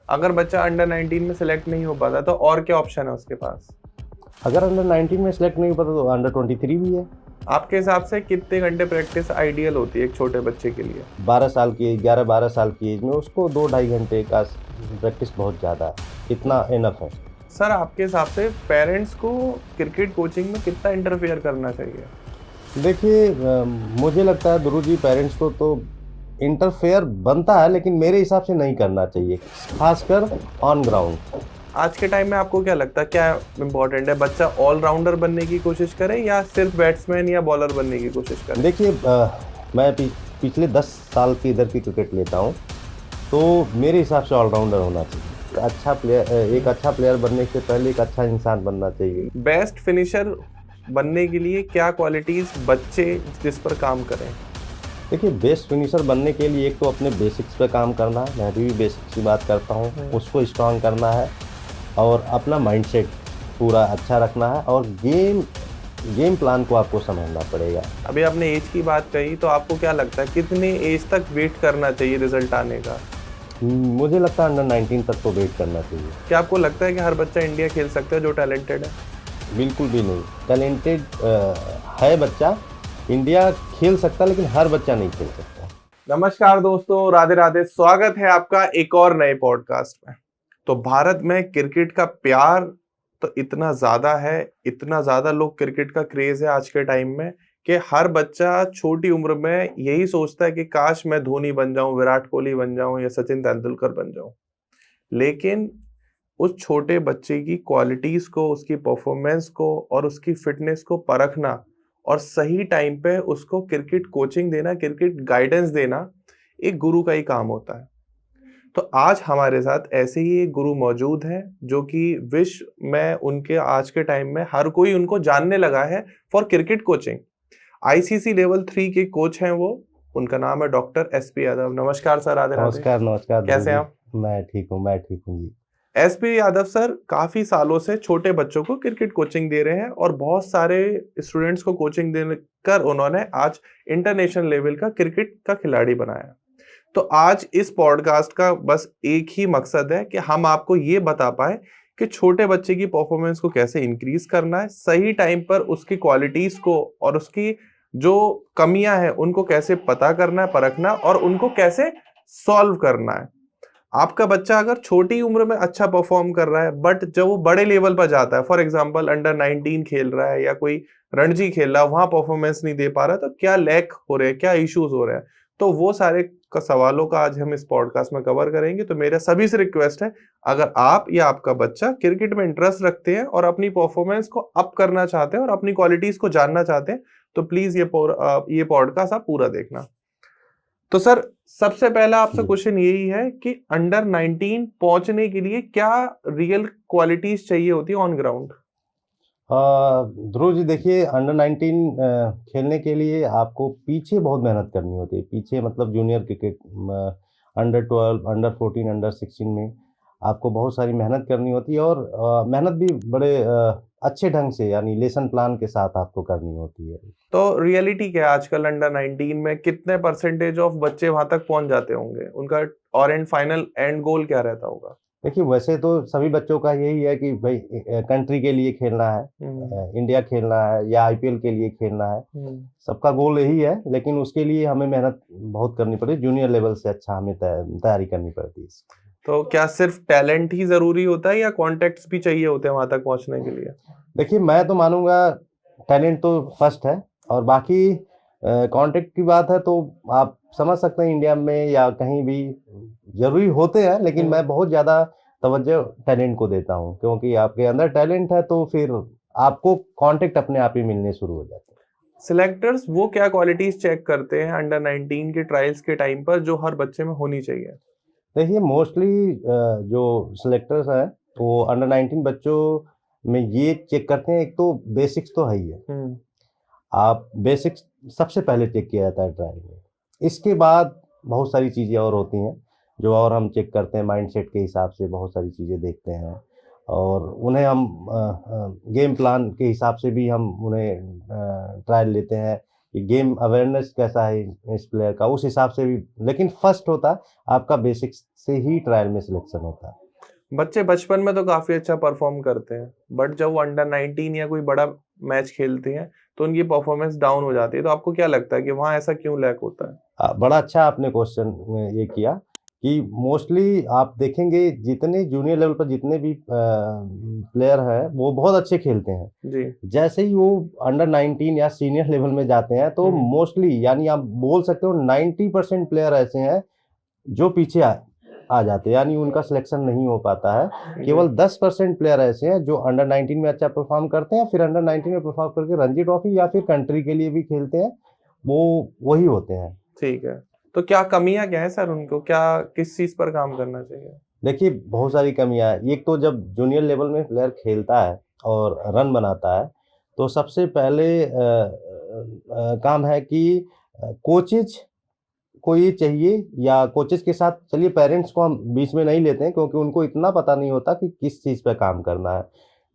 अगर बच्चा अंडर 19 में सिलेक्ट नहीं हो पाता तो और क्या ऑप्शन है उसके पास? अगर अंडर 19 में सेलेक्ट नहीं हो पाता तो अंडर 23 भी है। आपके हिसाब से कितने घंटे प्रैक्टिस आइडियल होती है एक छोटे बच्चे के लिए? 12 साल की 11-12 साल की एज में उसको 2-2.5 घंटे का प्रैक्टिस बहुत ज़्यादा है, इतना इनफ है। सर, आपके हिसाब से पेरेंट्स को क्रिकेट कोचिंग में कितना इंटरफेयर करना चाहिए? देखिए मुझे लगता है ध्रुव जी, पेरेंट्स को तो इंटरफेयर बनता है, लेकिन मेरे हिसाब से नहीं करना चाहिए, खासकर ऑन ग्राउंड। आज के टाइम में आपको क्या लगता है, क्या इम्पोर्टेंट है, बच्चा ऑलराउंडर बनने की कोशिश करे या सिर्फ बैट्समैन या बॉलर बनने की कोशिश करे? देखिए मैं पिछले 10 साल की इधर की क्रिकेट लेता हूँ, तो मेरे हिसाब से ऑलराउंडर होना चाहिए। एक अच्छा प्लेयर बनने से पहले एक अच्छा इंसान बनना चाहिए। बेस्ट फिनिशर बनने के लिए क्या क्वालिटीज बच्चे जिस पर काम करें? देखिए, बेस्ट फिनिशर बनने के लिए एक तो अपने बेसिक्स पे काम करना है, मैं भी बेसिक्स की बात करता हूँ, उसको स्ट्रांग करना है और अपना माइंडसेट पूरा अच्छा रखना है, और गेम प्लान को आपको समझना पड़ेगा। अभी आपने एज की बात कही, तो आपको क्या लगता है कितने एज तक वेट करना चाहिए रिजल्ट आने का? मुझे लगता है अंडर 19 तक तो वेट करना चाहिए। क्या आपको लगता है कि हर बच्चा इंडिया खेल सकता है जो टैलेंटेड है? बिल्कुल भी नहीं। टैलेंटेड है बच्चा, इंडिया खेल सकता, लेकिन हर बच्चा नहीं खेल सकता। नमस्कार दोस्तों, राधे राधे। स्वागत है आपका एक और नए पॉडकास्ट में। तो भारत में क्रिकेट का प्यार तो इतना ज्यादा है, इतना ज्यादा लोग क्रिकेट का क्रेज है आज के टाइम में कि हर बच्चा छोटी उम्र में यही सोचता है कि काश मैं धोनी बन जाऊं, विराट कोहली बन जाऊं या सचिन तेंदुलकर बन जाऊं। लेकिन उस छोटे बच्चे की क्वालिटीज को, उसकी परफॉर्मेंस को और उसकी फिटनेस को परखना और सही टाइम पे उसको क्रिकेट कोचिंग देना, क्रिकेट गाइडेंस देना एक गुरु का ही काम होता है। तो आज हमारे साथ ऐसे ही एक गुरु मौजूद हैं जो कि विश्व में उनके आज के टाइम में हर कोई उनको जानने लगा है for cricket coaching. ICC level 3 के कोच हैं वो। उनका नाम है डॉक्टर एसपी यादव। नमस्कार सर, राधे राधे। नमस्कार, नमस्कार ध्रुव कैसे हैं जी। आप? मैं ठीक हूँ जी। एसपी यादव सर काफी सालों से छोटे बच्चों को क्रिकेट कोचिंग दे रहे हैं और बहुत सारे स्टूडेंट्स को कोचिंग देकर उन्होंने आज इंटरनेशनल लेवल का क्रिकेट का खिलाड़ी बनाया। तो आज इस पॉडकास्ट का बस एक ही मकसद है कि हम आपको ये बता पाए कि छोटे बच्चे की परफॉर्मेंस को कैसे इंक्रीज करना है, सही टाइम पर उसकी क्वालिटीज को और उसकी जो कमियां हैं उनको कैसे पता करना है, परखना और उनको कैसे सॉल्व करना है। आपका बच्चा अगर छोटी उम्र में अच्छा परफॉर्म कर रहा है बट जब वो बड़े लेवल पर जाता है, फॉर एग्जांपल अंडर 19 खेल रहा है या कोई रणजी खेल रहा है, वहां परफॉर्मेंस नहीं दे पा रहा, तो क्या लैक हो रहे हैं, क्या इश्यूज हो रहे हैं, तो वो सारे सवालों का आज हम इस पॉडकास्ट में कवर करेंगे। तो मेरा सभी से रिक्वेस्ट है, अगर आप या आपका बच्चा क्रिकेट में इंटरेस्ट रखते हैं और अपनी परफॉर्मेंस को अप करना चाहते हैं और अपनी क्वालिटीज को जानना चाहते हैं, तो प्लीज ये पॉडकास्ट आप पूरा देखना। तो सर, सबसे पहला आपसे जी। क्वेश्चन यही है कि अंडर 19 पहुंचने के लिए क्या रियल क्वालिटीज चाहिए होती है ऑन ग्राउंड? ध्रुव जी, देखिए, अंडर 19 खेलने के लिए आपको पीछे बहुत मेहनत करनी होती है। पीछे मतलब junior cricket, under 12, under 14, under 16 में आपको बहुत सारी मेहनत करनी होती है, और मेहनत भी बड़े अच्छे ढंग से, यानी लेसन प्लान के साथ आपको करनी होती है। तो रियलिटी क्या है, आजकल अंडर 19 में कितने परसेंटेज ऑफ बच्चे वहां तक पहुंच जाते होंगे? उनका और एंड फाइनल एंड गोल क्या रहता होगा? देखिए, वैसे तो सभी बच्चों का यही है कि भाई कंट्री के लिए खेलना है, हम्म। इंडिया खेलना है या आईपीएल के लिए खेलना है। हम्म। सबका गोल यही है, लेकिन उसके लिए हमें मेहनत बहुत करनी पड़ती है। जूनियर लेवल से अच्छा हमें तैयारी करनी पड़ती है। तो क्या सिर्फ टैलेंट ही जरूरी होता है या कॉन्टेक्ट्स भी चाहिए होते हैं वहां तक पहुंचने के लिए? देखिए, मैं तो मानूंगा टैलेंट तो फर्स्ट है, और बाकी कॉन्टेक्ट की बात है तो आप समझ सकते हैं, इंडिया में या कहीं भी जरूरी होते हैं, लेकिन हम्म। मैं बहुत ज़्यादा तवज्जो टैलेंट को देता हूँ, क्योंकि आपके अंदर टैलेंट है तो फिर आपको कॉन्टेक्ट अपने आप ही मिलने शुरू हो जाते हैं। सिलेक्टर्स वो क्या क्वालिटीज चेक करते हैं अंडर 19 के ट्रायल्स के टाइम पर जो हर बच्चे में होनी चाहिए? देखिए, मोस्टली जो सिलेक्टर्स हैं वो अंडर 19 बच्चों में ये चेक करते हैं, एक तो बेसिक्स तो है ही है। हम्म। आप बेसिक्स सबसे पहले चेक किया जाता है ट्रायल में। इसके बाद बहुत सारी चीज़ें और होती हैं जो और हम चेक करते हैं, माइंडसेट के हिसाब से बहुत सारी चीज़ें देखते हैं, और उन्हें हम गेम प्लान के हिसाब से भी हम उन्हें ट्रायल लेते हैं, कि गेम अवेयरनेस कैसा है इस प्लेयर का, उस हिसाब से भी। लेकिन फर्स्ट होता है आपका बेसिक्स से ही ट्रायल में सिलेक्शन होता है। बच्चे बचपन में तो काफी अच्छा परफॉर्म करते हैं, बट जब वो अंडर 19 या कोई बड़ा मैच खेलते हैं तो उनकी परफॉर्मेंस डाउन हो जाती है। तो आपको क्या लगता है कि वहाँ ऐसा क्यों लैक होता है? बड़ा अच्छा आपने क्वेश्चन ये किया कि मोस्टली आप देखेंगे जितने जूनियर लेवल पर जितने भी प्लेयर हैं वो बहुत अच्छे खेलते हैं। जी। जैसे ही वो अंडर 19 या सीनियर लेवल में जाते हैं तो मोस्टली यानी आप बोल सकते हो 90% प्लेयर ऐसे हैं जो पीछे आ जाते हैं, यानी उनका सिलेक्शन नहीं हो पाता है। केवल 10% प्लेयर ऐसे हैं जो अंडर 19 में अच्छा परफॉर्म करते हैं, फिर अंडर 19 में परफॉर्म करके रणजी ट्रॉफी या फिर कंट्री के लिए भी खेलते हैं, वो वही होते हैं। ठीक है, तो क्या कमियां क्या है सर उनको, क्या किस चीज पर काम करना चाहिए? देखिए बहुत सारी कमियां हैं। एक तो जब जूनियर लेवल में प्लेयर खेलता है और रन बनाता है तो सबसे पहले काम है कि कोचेज को ये चाहिए, या कोचेज के साथ चलिए पेरेंट्स को हम बीच में नहीं लेते हैं क्योंकि उनको इतना पता नहीं होता कि किस चीज़ पे काम करना है।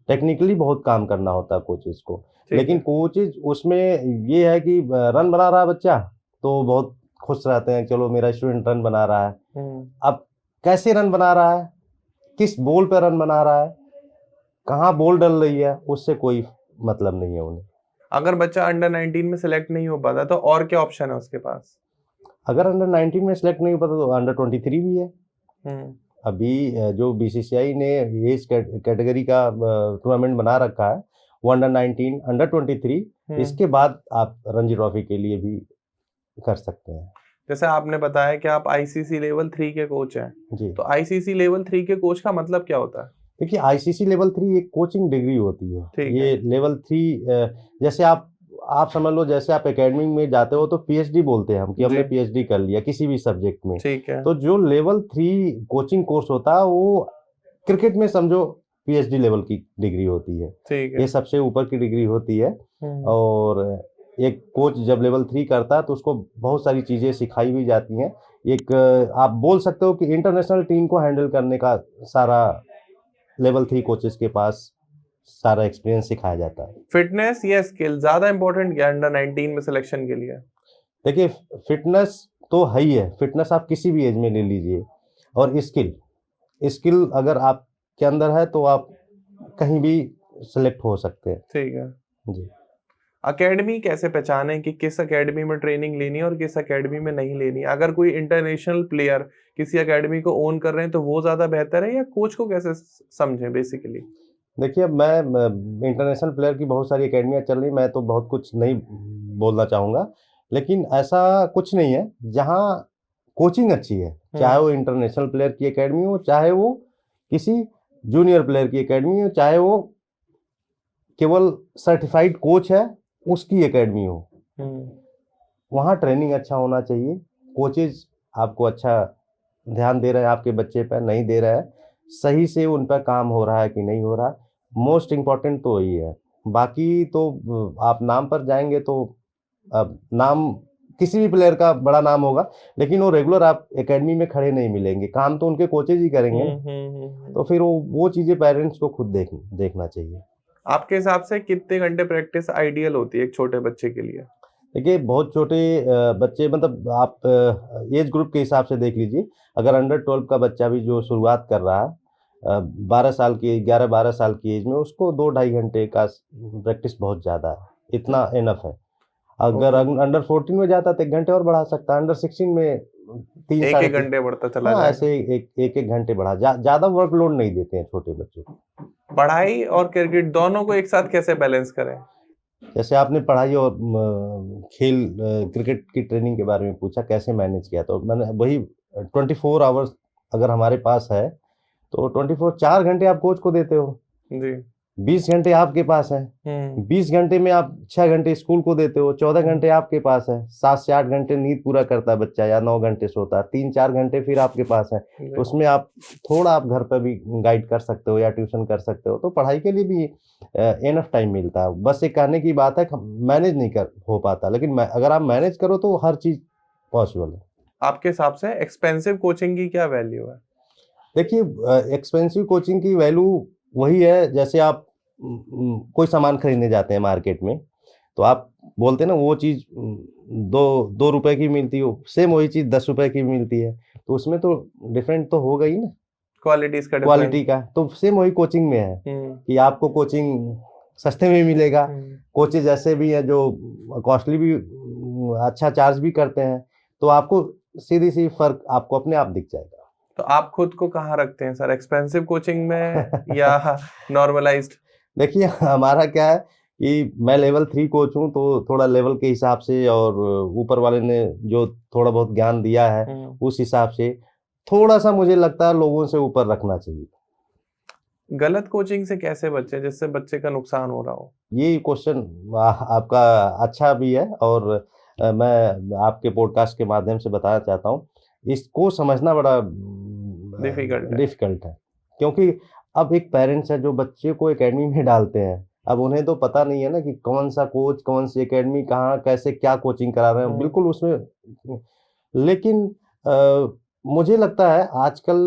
टेक्निकली बहुत काम करना होता है कोचेज को। लेकिन कोचेज उसमें ये है कि रन बना रहा है बच्चा तो बहुत खुश रहते हैं, चलो मेरा स्टूडेंट रन बना रहा है। अब कैसे रन बना रहा है, किस बॉल पे रन बना रहा है, कहाँ बॉल डल रही है, उससे कोई मतलब नहीं है उन्हें। अगर बच्चा अंडर 19 में सिलेक्ट नहीं हो पाता तो और क्या ऑप्शन है उसके पास? अगर अंडर 19 में सिलेक्ट नहीं हो पाता तो अंडर 23 भी है। अभी जो बीसीसीआई ने एज कैटेगरी का टूर्नामेंट बना रखा है वो अंडर 19, अंडर 23, इसके बाद आप रणजी ट्रॉफी के लिए भी कर सकते हैं। जैसे आपने बताया कि आप आईसीसी लेवल 3 के कोच हैं जी। तो आईसीसी लेवल 3 के कोच का मतलब क्या होता है? देखिए आईसीसी लेवल 3 एक कोचिंग डिग्री होती है। ये लेवल 3 जैसे आप समझ लो, जैसे आप एकेडमी में जाते हो तो पीएचडी बोलते हैं हम कि हमने पीएचडी कर लिया किसी भी सब्जेक्ट में। ठीक है। तो जो लेवल 3 कोचिंग कोर्स होता है वो क्रिकेट में समझो पीएचडी लेवल की डिग्री होती है। ठीक है। ये सबसे ऊपर की डिग्री होती है। और एक कोच जब लेवल 3 करता है तो उसको बहुत सारी चीजें सिखाई भी जाती हैं। एक आप बोल सकते हो कि इंटरनेशनल टीम को हैंडल करने का सारा लेवल 3 कोचेस के पास सारा एक्सपीरियंस सिखाया जाता है। फिटनेस या स्किल ज्यादा इंपॉर्टेंट क्या अंडर 19 में सिलेक्शन के लिए? देखिए फिटनेस तो है ही है, फिटनेस आप किसी भी एज में ले लीजिए, और स्किल अगर आपके अंदर है तो आप कहीं भी सिलेक्ट हो सकते हैं। ठीक है जी। एकेडमी कैसे पहचाने कि किस एकेडमी में ट्रेनिंग लेनी है और किस एकेडमी में नहीं लेनी? अगर कोई इंटरनेशनल प्लेयर किसी एकेडमी को ओन कर रहे हैं तो वो ज्यादा बेहतर है, या कोच को कैसे समझे बेसिकली? देखिए मैं इंटरनेशनल प्लेयर की बहुत सारी एकेडमियाँ चल रही, मैं तो बहुत कुछ नहीं बोलना चाहूँगा, लेकिन ऐसा कुछ नहीं है। जहाँ कोचिंग अच्छी है, चाहे वो इंटरनेशनल प्लेयर की एकेडमी हो, चाहे वो किसी जूनियर प्लेयर की एकेडमी हो, चाहे वो केवल सर्टिफाइड कोच है उसकी एकेडमी हो, वहाँ ट्रेनिंग अच्छा होना चाहिए। कोचेज आपको अच्छा ध्यान दे रहे हैं आपके बच्चे पर, नहीं दे रहे हैं, सही से उन पर काम हो रहा है कि नहीं हो रहा, मोस्ट इम्पॉर्टेंट तो यही है। बाकी तो आप नाम पर जाएंगे तो अब नाम किसी भी प्लेयर का बड़ा नाम होगा, लेकिन वो रेगुलर आप एकेडमी में खड़े नहीं मिलेंगे, काम तो उनके कोचेज ही करेंगे। तो फिर वो चीज़ें पेरेंट्स को खुद देखना चाहिए। आपके हिसाब से कितने घंटे प्रैक्टिस आइडियल होती है एक छोटे बच्चे के लिए? देखिए बहुत छोटे बच्चे, मतलब आप एज ग्रुप के हिसाब से देख लीजिए। अगर अंडर 12 का बच्चा भी जो शुरुआत कर रहा है 12 साल की 11-12 साल की एज में, उसको 2-2.5 घंटे का प्रैक्टिस बहुत ज़्यादा है, इतना इनफ है। अगर अंडर 14 में जाता तो 1 घंटे और बढ़ा सकता है, अंडर 16 में 1-1 घंटे बढ़ता चला हाँ, जाएगा। ऐसे एक घंटे बढ़ा, ज़्यादा वर्कलोड नहीं देते हैं छोटे बच्चों को। पढ़ाई और क्रिकेट दोनों को एक साथ कैसे बैलेंस करें? जैसे आपने पढ़ाई और खेल क्रिकेट की ट्रेनिंग के बारे में पूछा कैसे मैनेज किया, तो मैंने वही 24 आवर्स अगर हमारे पास है तो 4 घंटे आप कोच को देते हो जी। 20 घंटे आपके पास है। 20 घंटे में आप 6 घंटे स्कूल को देते हो, 14 घंटे आपके पास है। 7 से 8 घंटे नींद पूरा करता है बच्चा या 9 घंटे सोता है, 3-4 घंटे फिर आपके पास है। उसमें आप थोड़ा आप घर पर भी गाइड कर सकते हो या ट्यूशन कर सकते हो, तो पढ़ाई के लिए भी इनफ टाइम मिलता है। बस एक कहने की बात है मैनेज नहीं कर हो पाता, लेकिन अगर आप मैनेज करो तो हर चीज़ पॉसिबल है। आपके हिसाब से एक्सपेंसिव कोचिंग की क्या वैल्यू है? देखिए एक्सपेंसिव कोचिंग की वैल्यू वही है, जैसे आप कोई सामान खरीदने जाते हैं मार्केट में, तो आप बोलते हैं ना वो चीज़ 2 रुपए की मिलती हो, सेम वही चीज़ 10 रुपए की मिलती है, तो उसमें तो डिफरेंट तो होगा ही ना क्वालिटीज का डिफरेंस। क्वालिटी का। तो सेम वही कोचिंग में है कि आपको कोचिंग सस्ते में मिलेगा, कोचेज़ ऐसे भी हैं जो कॉस्टली भी अच्छा चार्ज भी करते हैं, तो आपको सीधी-सी फ़र्क आपको अपने आप दिख जाएगा। तो आप खुद को कहाँ रखते हैं सर, एक्सपेंसिव कोचिंग में या नॉर्मलाइज्ड? देखिए हमारा क्या है कि मैं लेवल 3 कोच हूँ, तो थोड़ा लेवल के हिसाब से और ऊपर वाले ने जो थोड़ा बहुत ज्ञान दिया है, उस हिसाब से थोड़ा-सा मुझे लगता है लोगों से ऊपर रखना चाहिए। गलत कोचिंग से कैसे बचें जिससे बच्चे का नुकसान हो रहा हो? ये क्वेश्चन आपका अच्छा भी है और मैं आपके पॉडकास्ट के माध्यम से बताना चाहता हूँ, इसको समझना बड़ा डिफिकल्ट है। डिफ़िकल्ट है। क्योंकि अब एक पेरेंट्स है जो बच्चे को अकेडमी में डालते हैं, अब उन्हें तो पता नहीं है ना कि कौन-सा कोच, कौन-सी अकेडमी, कहाँ, कैसे, क्या कोचिंग करा रहे हैं, बिल्कुल उसमें लेकिन मुझे लगता है आजकल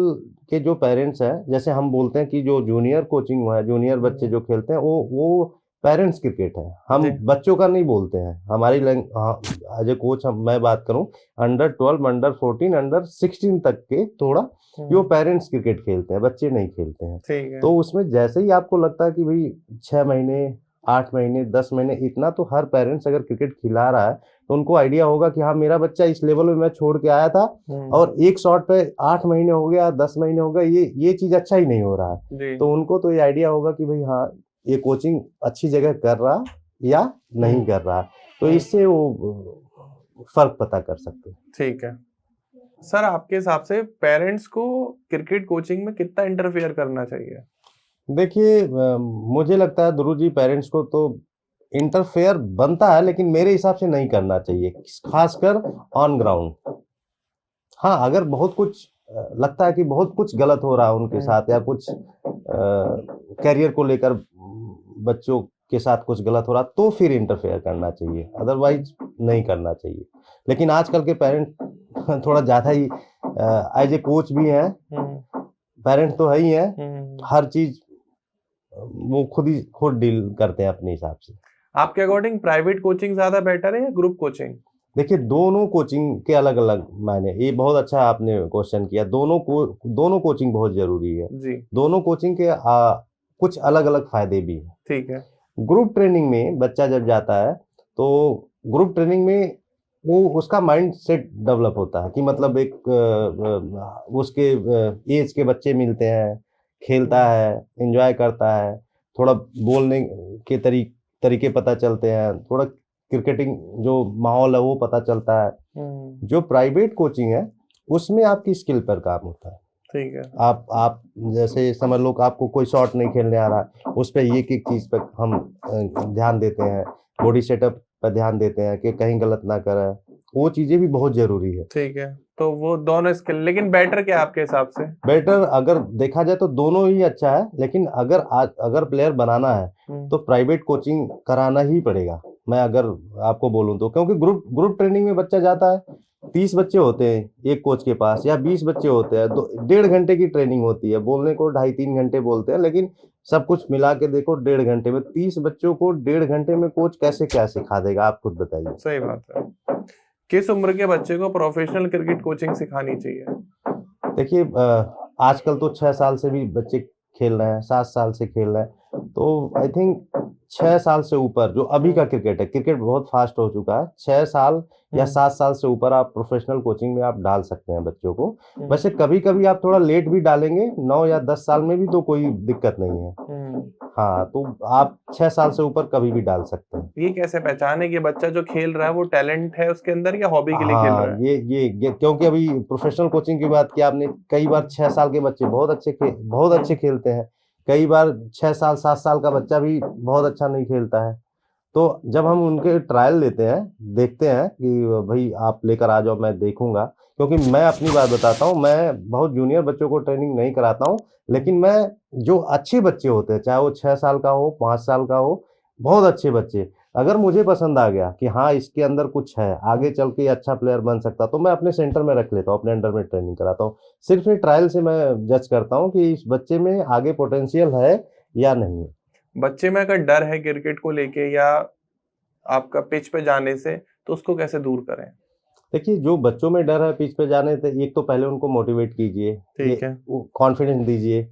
के जो पेरेंट्स हैं, जैसे हम बोलते हैं कि जो जूनियर कोचिंग है, जूनियर बच्चे जो खेलते हैं, वो पेरेंट्स क्रिकेट है। हम जी। बच्चों का नहीं बोलते हैं। हमारी एज़ अ कोच मैं बात करूँ अंडर 12, अंडर 14, अंडर 16 तक के थोड़ा कि वो पेरेंट्स क्रिकेट खेलते हैं, बच्चे नहीं खेलते हैं। ठीक है। तो उसमें जैसे ही आपको लगता है कि भई 6 महीने, 8 महीने, 10 महीने इतना तो हर पेरेंट्स अगर क्रिकेट खिला रहा है, तो उनको आइडिया होगा कि हाँ, मेरा बच्चा इस लेवल में मैं छोड़ के आया था और एक शॉट पे 8 महीने हो गया, 10 महीने हो गए, ये चीज़ अच्छा ही नहीं हो रहा है। जी। तो उनको तो ये आइडिया होगा कि भई हाँ, ये कोचिंग अच्छी जगह कर रहा या नहीं कर रहा। तो इससे वो फ़र्क पता कर सकते हैं। ठीक है। सर आपके हिसाब से पेरेंट्स को क्रिकेट कोचिंग में कितना इंटरफेयर करना चाहिए? देखिए मुझे लगता है ध्रुव जी पेरेंट्स को तो इंटरफेयर बनता है लेकिन मेरे हिसाब से नहीं करना चाहिए, खासकर ऑन ग्राउंड। हाँ, अगर बहुत कुछ लगता है कि बहुत कुछ गलत हो रहा है उनके साथ या कुछ करियर को लेकर बच्चों के साथ कुछ गलत हो रहा तो फिर इंटरफेयर करना चाहिए, अदरवाइज़ नहीं करना चाहिए। लेकिन आजकल के पेरेंट थोड़ा ज़्यादा ही एज़ ए कोच भी हैं, पेरेंट तो है ही हैं, हर चीज़ वो खुद डील करते हैं अपने हिसाब से। आपके अकॉर्डिंग प्राइवेट कोचिंग ज़्यादा बेटर है या ग्रुप कोचिंग? देखिए, दोनों कोचिंग के अलग-अलग मायने ये बहुत अच्छा आपने क्वेश्चन किया। दोनों कोचिंग बहुत ज़रूरी है। जी। दोनों कोचिंग के कुछ अलग-अलग फ़ायदे भी हैं। ठीक है। ग्रुप ट्रेनिंग में बच्चा जब जाता है, तो ग्रुप ट्रेनिंग में वो उसका माइंडसेट डेवलप होता है कि मतलब एक उसके ऐज के बच्चे मिलते हैं, खेलता है, एन्जॉय करता है, थोड़ा बोलने के तरीके पता चलते हैं, थोड़ा क्रिकेटिंग जो माहौल है वो पता चलता है। जो प्राइवेट कोचिंग है, उसमें आपकी स्किल पर काम होता है। ठीक है। आप जैसे समझ लो कि आपको कोई शॉट नहीं खेलने आ रहा, उस पे एक-एक चीज़ पे हम ध्यान देते हैं, बॉडी सेटअप पे ध्यान देते हैं कि कहीं गलत ना करें, वो चीज़ें भी बहुत ज़रूरी है। ठीक है। तो वो दोनों स्किल, लेकिन बेटर क्या है आपके हिसाब से? बेटर अगर देखा जाए तो दोनों ही अच्छा है, लेकिन अगर प्लेयर बनाना है, तो प्राइवेट कोचिंग कराना ही पड़ेगा। मैं अगर आपको बोलूँ तो क्योंकि ग्रुप ट्रेनिंग में बच्चा जाता है, 30 बच्चे होते हैं एक कोच के पास या 20 बच्चे होते हैं, 1.5 घंटे की ट्रेनिंग होती है। बोलने को 2.5-3 घंटे बोलते हैं, लेकिन सब कुछ मिला के देखो 1.5 घंटे में 30 बच्चों को 1.5 घंटे में कोच कैसे क्या सिखा देगा, आप खुद बताइए। सही बात है। किस उम्र के बच्चे को प्रोफेशनल क्रिकेट कोचिंग सिखानी चाहिए? देखिए आजकल तो 6 साल से भी बच्चे खेल रहे हैं, 7 साल से खेल रहे हैं। तो आई थिंक 6 साल से ऊपर जो अभी का क्रिकेट है, क्रिकेट बहुत फ़ास्ट हो चुका है। 6 साल या 7 साल से ऊपर आप प्रोफ़ेशनल कोचिंग में आप डाल सकते हैं बच्चों को। वैसे कभी-कभी आप थोड़ा लेट भी डालेंगे, 9 या 10 साल में भी तो कोई दिक्कत नहीं है। हाँ, तो आप 6 साल से ऊपर कभी भी डाल सकते हैं। ये कैसे पहचाने कि बच्चा जो खेल रहा है वो टैलेंट है उसके अंदर या हॉबी के लिए खेल हाँ, रहा है? ये क्योंकि अभी प्रोफ़ेशनल कोचिंग की बात की आपने, कई बार 6 साल के बच्चे बहुत अच्छे खेलते हैं। कई बार 6 साल, 7 साल का बच्चा भी बहुत अच्छा नहीं खेलता है। तो जब हम उनके ट्रायल लेते हैं, देखते हैं कि भई आप लेकर आ जाओ मैं देखूँगा, क्योंकि मैं अपनी बात बताता हूँ, मैं बहुत जूनियर बच्चों को ट्रेनिंग नहीं कराता हूँ, लेकिन मैं जो अच्छे बच्चे होते हैं, चाहे वो 6 साल का हो, 5 साल का हो, बहुत अच्छे बच्चे, अगर मुझे पसंद आ गया कि हाँ, इसके अंदर कुछ है, आगे चल के ये अच्छा प्लेयर बन सकता है, तो मैं अपने सेंटर में रख लेता हूँ, अपने अंडर में ट्रेनिंग कराता हूँ। सिर्फ़ ये ट्रायल से मैं जज करता हूँ कि इस बच्चे में आगे पोटेंशियल है या नहीं है। बच्चे में अगर डर है क्रिकेट को लेके या आपका पिच पे जाने से, तो उसको कैसे दूर करें? देखिए, जो बच्चों में डर है पिच पे जाने से, एक तो पहले उनको मोटिवेट कीजिए, ठीक है। कॉन्फिडेंस दीजिए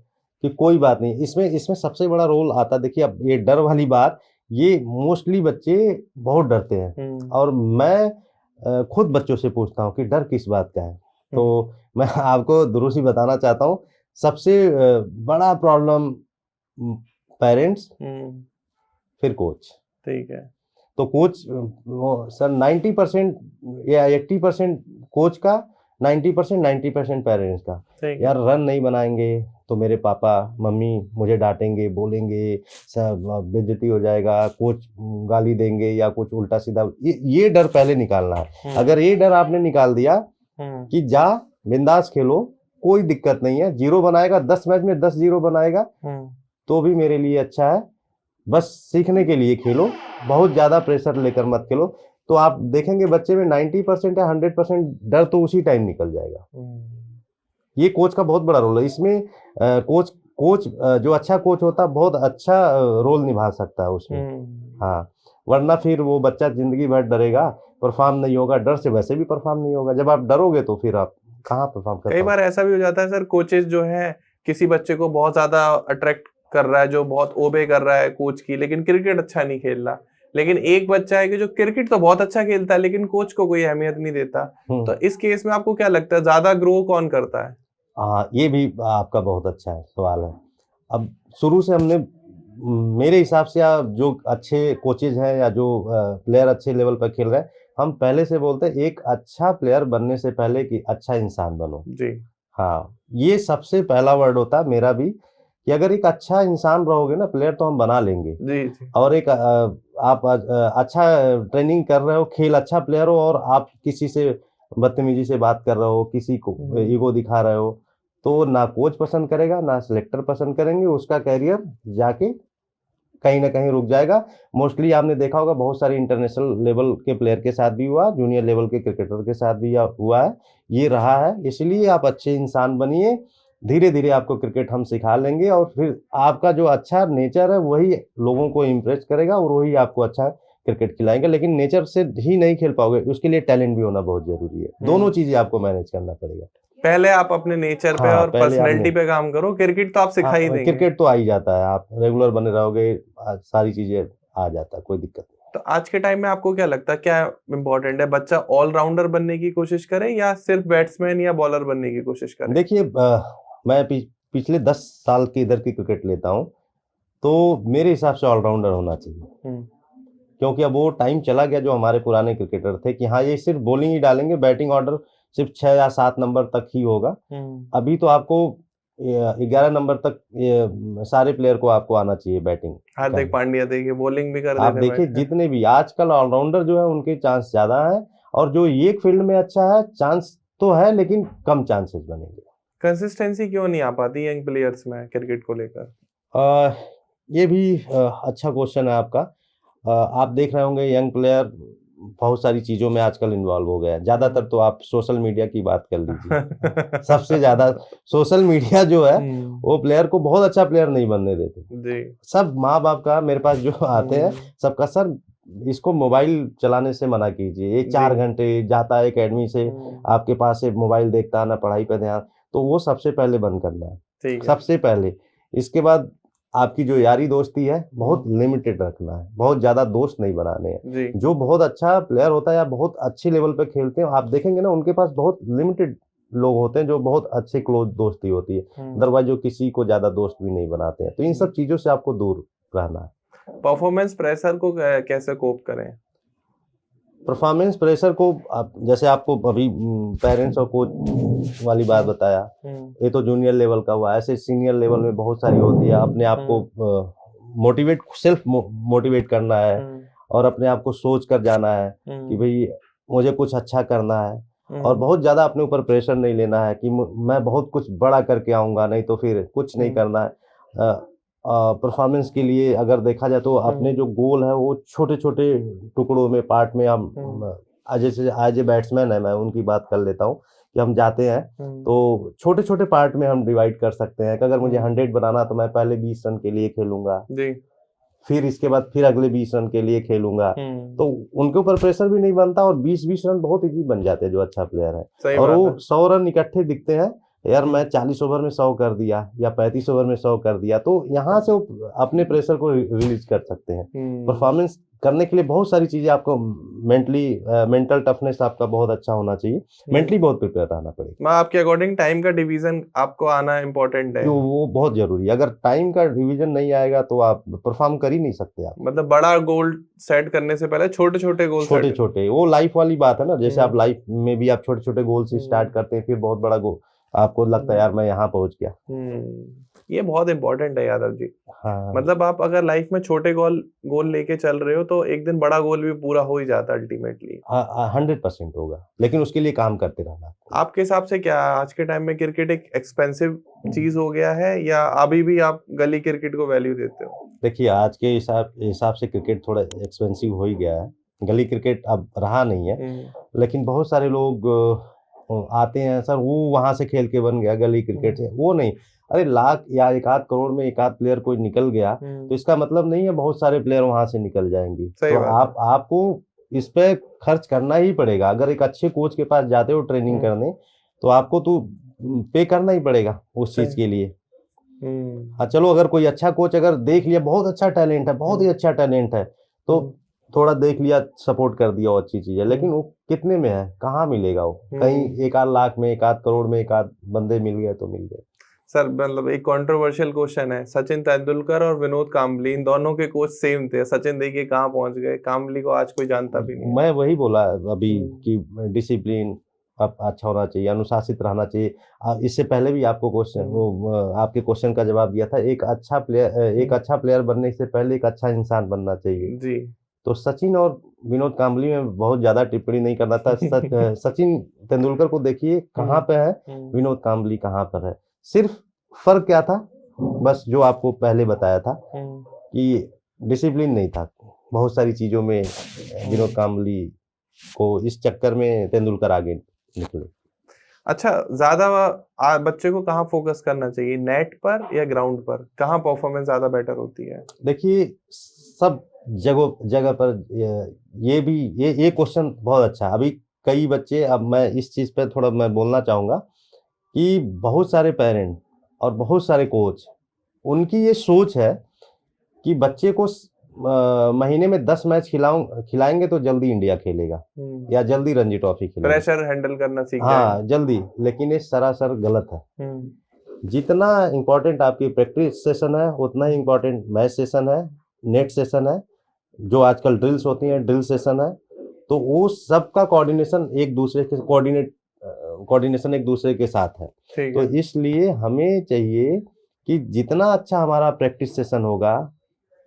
कि कोई बात नहीं। इसमें इसमें सबसे बड़ा रोल आता है, देखिए अब ये डर वाली बात, ये मोस्टली बच्चे बहुत डरते हैं हुँ, और मैं खुद बच्चों से पूछता हूँ कि डर किस बात का है? हुँ, तो मैं आपको दुरूस्त ही बताना चाहता हूँ, सबसे बड़ा प्रॉब्लम पेरेंट्स हुँ, फिर कोच। ठीक है। तो कोच वो सर 90% या 80% कोच का, 90% पेरेंट्स का। ठीक है। यार रन नहीं बनाएँगे तो मेरे पापा, मम्मी मुझे डाँटेंगे, बोलेंगे, बेइज्जती हो जाएगा, कोच गाली देंगे या कुछ उल्टा-सीधा, ये डर पहले निकालना है। हुँ, अगर ये डर आपने निकाल दिया हुँ, कि जा बिंदास खेलो, कोई दिक्कत नहीं है, 0 बनाएगा 10 मैच में 10 0 बनाएगा, हुँ, तो भी मेरे लिए अच्छा है। बस सीखने के लिए खेलो, बहुत ज़्यादा प्रेशर लेकर मत खेलो। तो आप देखेंगे बच्चे में 90% या 100% डर तो उसी टाइम निकल जाएगा। हुँ, ये कोच का बहुत बड़ा रोल है। इसमें कोच कोच जो अच्छा कोच होता है बहुत अच्छा रोल निभा सकता है उसमें। हुँ। हाँ, वरना फिर वो बच्चा ज़िंदगी भर डरेगा, परफ़ॉर्म नहीं होगा, डर से वैसे भी परफ़ॉर्म नहीं होगा। जब आप डरोगे तो फिर आप कहाँ परफ़ॉर्म कर कई पाओगे? बार ऐसा भी हो जाता है सर, कोचेज़ जो हैं, किसी बच्चे को बहुत ज़्यादा अट्रैक्ट कर रहा है, जो बहुत ओबे कर रहा है कोच की, लेकिन क्रिकेट अच्छा नहीं खेल रहा। लेकिन एक बच्चा है कि जो क्रिकेट तो बहुत अच्छा खेलता है, लेकिन कोच को कोई अहमियत नहीं देता। हुँ। तो इस केस में आपको क्या लगता है, ज़्यादा ग्रो कौन करता है? हाँ, ये भी आपका बहुत अच्छा है सवाल है। अब शुरू से हमने मेरे हिसाब से जो अच्छे कोचेज़ हैं या जो प्लेयर अच्छे लेवल पर खेल रहे हैं, हम पहले से बोलते हैं एक अच्छा प्लेयर बनने से पहले कि अच्छा इंसान बनो। जी। हाँ, ये सबसे पहला वर्ड होता है मेरा भी कि अगर एक अच्छा इंसान रहोगे ना, प्लेयर तो हम बना लेंगे। जी, जी। और एक आप अच्छा ट्रेनिंग कर रहे हो, खेल अच्छा प्लेयर हो और आप किसी से बदतमीज़ी से बात कर रहे हो, किसी को हुँ, ईगो दिखा रहे हो, तो ना कोच पसंद करेगा, ना सिलेक्टर पसंद करेंगे, उसका करियर जाके कहीं न कहीं रुक जाएगा। मोस्टली आपने देखा होगा बहुत सारे इंटरनेशनल लेवल के प्लेयर के साथ भी हुआ, जूनियर लेवल के क्रिकेटर के साथ भी हुआ है, ये रहा है। इसलिए आप अच्छे इंसान बनिए, धीरे-धीरे आपको क्रिकेट हम सिखा लेंगे और फिर आपका जो अच्छा नेचर है वही लोगों को इम्प्रेस करेगा और वही आपको अच्छा क्रिकेट खिलाएँगे। लेकिन नेचर से ही नहीं खेल पाओगे, उसके लिए टैलेंट भी होना बहुत ज़रूरी है। दोनों हुँ। चीज़ें आपको मैनेज करना पड़ेगा। पहले आप अपने नेचर पे हाँ, और पहले आपने पर्सनैलिटी पे काम करो, क्रिकेट तो आप सिखा ही देंगे। क्रिकेट तो आ ही जाता है, आप रेगुलर बने रहोगे, सारी चीज़ें आ जाता है, कोई दिक्कत नहीं। तो आज के टाइम में आपको क्या लगता है, क्या इम्पोर्टेंट है? बच्चा ऑल-राउंडर बनने की कोशिश करे या सिर्फ बैट्समैन या बॉलर बनने की कोशिश करे? देखिए मैं पिछले 10 साल की इधर की क्रिकेट लेता हूँ, तो मेरे हिसाब से ऑलराउंडर होना चाहिए। हुँ, क्योंकि अब वो टाइम चला गया जो हमारे पुराने क्रिकेटर थे कि हाँ, ये सिर्फ़ बॉलिंग ही डालेंगे, बैटिंग ऑर्डर सिर्फ़ 6 या 7 नंबर तक ही होगा। हुँ। अभी तो आपको 11 नंबर तक सारे प्लेयर को आपको आना चाहिए बैटिंग हार्दिक करनी। पांड्या देखिए बॉलिंग भी कर आप देते हैं देखिए बैठकर। जितने भी आजकल ऑलराउंडर जो है उनके चांस ज़्यादा हैं और जो एक फ़ील्ड में अच्छा है, चांस तो है लेकिन कम चांसेस बनेंगे। कंसिस्टेंसी क्यों नहीं आ पाती यंग प्लेयर्स में क्रिकेट को लेकर? अ, ये भी अच्छा क्वेश्चन है आपका। आप देख रहे होंगे यंग प्लेयर बहुत सारी चीज़ों में आजकल इन्वॉल्व हो गया है। ज़्यादातर हुँ। तो आप सोशल मीडिया की बात कर लीजिए। सबसे ज़्यादा सोशल मीडिया जो है, हुँ, वो प्लेयर को बहुत अच्छा प्लेयर नहीं बनने देते। जी। सब माँ-बाप का मेरे पास जो आते हैं, हुँ, सबका सर इसको मोबाइल चलाने से मना कीजिए। ये जी। 4 घंटे जाता है अकेडमी से, हुँ, आपके पास से मोबाइल देखता है, ना पढ़ाई पे ध्यान, तो वो सबसे पहले बंद करना है, ठीक है। सबसे पहले। इसके बाद आपकी जो यारी दोस्ती है, बहुत हुँ, लिमिटेड रखना है, बहुत ज़्यादा दोस्त नहीं बनाने हैं। जी। जो बहुत अच्छा प्लेयर होता है या बहुत अच्छे लेवल पे खेलते हैं, आप देखेंगे ना उनके पास बहुत लिमिटेड लोग होते हैं, जो बहुत अच्छे क्लोज़ दोस्ती होती है। हुँ, अदरवाइज़ वो किसी को ज़्यादा दोस्त भी नहीं बनाते हैं। तो इन हुँ। सब चीज़ों से आपको दूर रहना है। परफॉर्मेंस प्रेशर को कैसे कोप करें? परफॉर्मेंस प्रेशर को आप जैसे आपको अभी पेरेंट्स और कोच वाली बात बताया, हुँ, ये तो जूनियर लेवल का हुआ, ऐसे सीनियर लेवल में बहुत सारी होती है। अपने आप को हुँ, सेल्फ मोटिवेट करना है हुँ, और अपने आप को सोच कर जाना है कि हुँ, भई मुझे कुछ अच्छा करना है और हुँ, बहुत ज़्यादा अपने ऊपर प्रेशर नहीं लेना है कि मैं बहुत कुछ बड़ा करके आऊँगा, नहीं तो फिर कुछ नहीं हुँ, करना है। परफॉर्मेंस के लिए अगर देखा जाए तो अपने हुँ, जो गोल है वो छोटे-छोटे टुकड़ों में पार्ट में हम हुँ, जैसे एज़ ए बैट्समैन है मैं उनकी बात कर लेता हूँ कि हम जाते हैं हुँ, तो छोटे-छोटे पार्ट में हम डिवाइड कर सकते हैं कि अगर मुझे हुँ, 100 बनाना तो मैं पहले 20 रन के लिए खेलूँगा। जी। फिर इसके बाद फिर अगले 20 रन के लिए खेलूंगा, तो उनके ऊपर प्रेशर भी नहीं बनता और 20-20 रन बहुत इजी बन जाते हैं जो अच्छा प्लेयर है। सही और बात वो है। 100 रन इकट्ठे दिखते हैं, यार मैं 40 ओवर में 100 कर दिया या 35 ओवर में 100 कर दिया, तो यहाँ से वो अपने प्रेशर को रिलीज कर सकते हैं। परफॉर्मेंस करने के लिए बहुत सारी चीजें आपको मेंटल टफनेस आपका बहुत अच्छा होना चाहिए, मेंटली बहुत प्रिपेयर रहना पड़ेगा। मैं आपके अकॉर्डिंग टाइम का डिवीजन आपको आना इम्पोर्टेंट है, जो वो बहुत जरूरी है, अगर टाइम का डिवीजन नहीं आएगा तो आप परफॉर्म कर ही नहीं सकते। आप मतलब बड़ा गोल सेट करने से पहले छोटे छोटे गोल छोटे सेट। छोटे, वो लाइफ वाली बात है ना, जैसे आप लाइफ में भी आप छोटे छोटे गोल से स्टार्ट हम्म। करते हैं, फिर बहुत बड़ा गोल आपको लगता है यार मैं यहाँ पहुंच गया। ये बहुत इंपॉर्टेंट है यादव जी। हाँ, मतलब आप अगर लाइफ में छोटे गोल गोल लेके चल रहे हो तो एक दिन बड़ा गोल भी पूरा हो ही जाता है अल्टीमेटली। 100% होगा, लेकिन उसके लिए काम करते रहना आपको। आपके हिसाब से क्या आज के टाइम में क्रिकेट एक एक्सपेंसिव चीज हो गया है या अभी भी आप गली क्रिकेट को वैल्यू देते हो? देखिए आज के हिसाब से क्रिकेट थोड़ा एक्सपेंसिव हो ही गया है, गली क्रिकेट अब रहा नहीं है। लेकिन बहुत सारे लोग आते हैं, सर वो वहां से खेल के बन गया गली क्रिकेट से, वो नहीं। अरे लाख या एक आध करोड़ में एक आध प्लेयर कोई निकल गया तो इसका मतलब नहीं है बहुत सारे प्लेयर वहां से निकल जाएंगे। सही तो बात है। आपको इस पे खर्च करना ही पड़ेगा। अगर एक अच्छे कोच के पास जाते हो ट्रेनिंग करने, तो आपको तो पे करना ही पड़ेगा उस चीज के लिए। हाँ चलो, अगर कोई अच्छा कोच अगर देख लिया बहुत अच्छा टैलेंट है, बहुत ही अच्छा टैलेंट है, तो थोड़ा देख लिया, सपोर्ट कर दिया, वो अच्छी चीज है। लेकिन वो कितने में है, कहाँ मिलेगा वो? कहीं एक आध लाख में, एक आध करोड़ में एक आध बंदे मिल गए तो मिल गए। सर मतलब एक कंट्रोवर्शियल क्वेश्चन है, सचिन तेंदुलकर और विनोद कांबली इन दोनों के कोच सेम थे, सचिन देखिए कहाँ पहुंच गए, कांबली को आज कोई जानता भी नहीं है। मैं वही बोला अभी कि डिसिप्लिन अब अच्छा होना चाहिए, अनुशासित रहना चाहिए। इससे पहले भी आपको क्वेश्चन वो आपके क्वेश्चन का जवाब दिया था, एक अच्छा प्लेयर बनने से पहले एक अच्छा इंसान बनना चाहिए। जी। तो सचिन और विनोद कांबली में बहुत ज्यादा टिप्पणी नहीं करना था। सचिन तेंदुलकर को देखिए कहाँ पे है, विनोद कांबली कहाँ पर है। सिर्फ फर्क क्या था, बस जो आपको पहले बताया था कि डिसिप्लिन नहीं था बहुत सारी चीजों में। विनोद कांबली को इस चक्कर में तेंदुलकर आगे निकले। अच्छा, ज्यादा बच्चे को कहाँ फोकस करना चाहिए, नेट पर या ग्राउंड पर? कहाँ परफॉर्मेंस ज्यादा बेटर होती है? देखिए सब जगह जगह पर ये क्वेश्चन बहुत अच्छा है। अभी कई बच्चे, अब मैं इस चीज पे थोड़ा मैं बोलना चाहूंगा कि बहुत सारे पेरेंट और बहुत सारे कोच, उनकी ये सोच है कि बच्चे को महीने में 10 मैच खिलाएंगे तो जल्दी इंडिया खेलेगा या जल्दी रणजी ट्रॉफी खेलेगा, प्रेशर हैंडल करना सीख हाँ जल्दी। लेकिन ये सरासर गलत है। जितना इम्पोर्टेंट आपकी प्रैक्टिस सेशन है उतना ही इम्पोर्टेंट मैच सेशन है, नेट सेशन है, जो आजकल ड्रिल्स होती हैं ड्रिल सेशन है। तो वो सबका कोऑर्डिनेशन एक दूसरे के साथ है। तो इसलिए हमें चाहिए कि जितना अच्छा हमारा प्रैक्टिस सेशन होगा,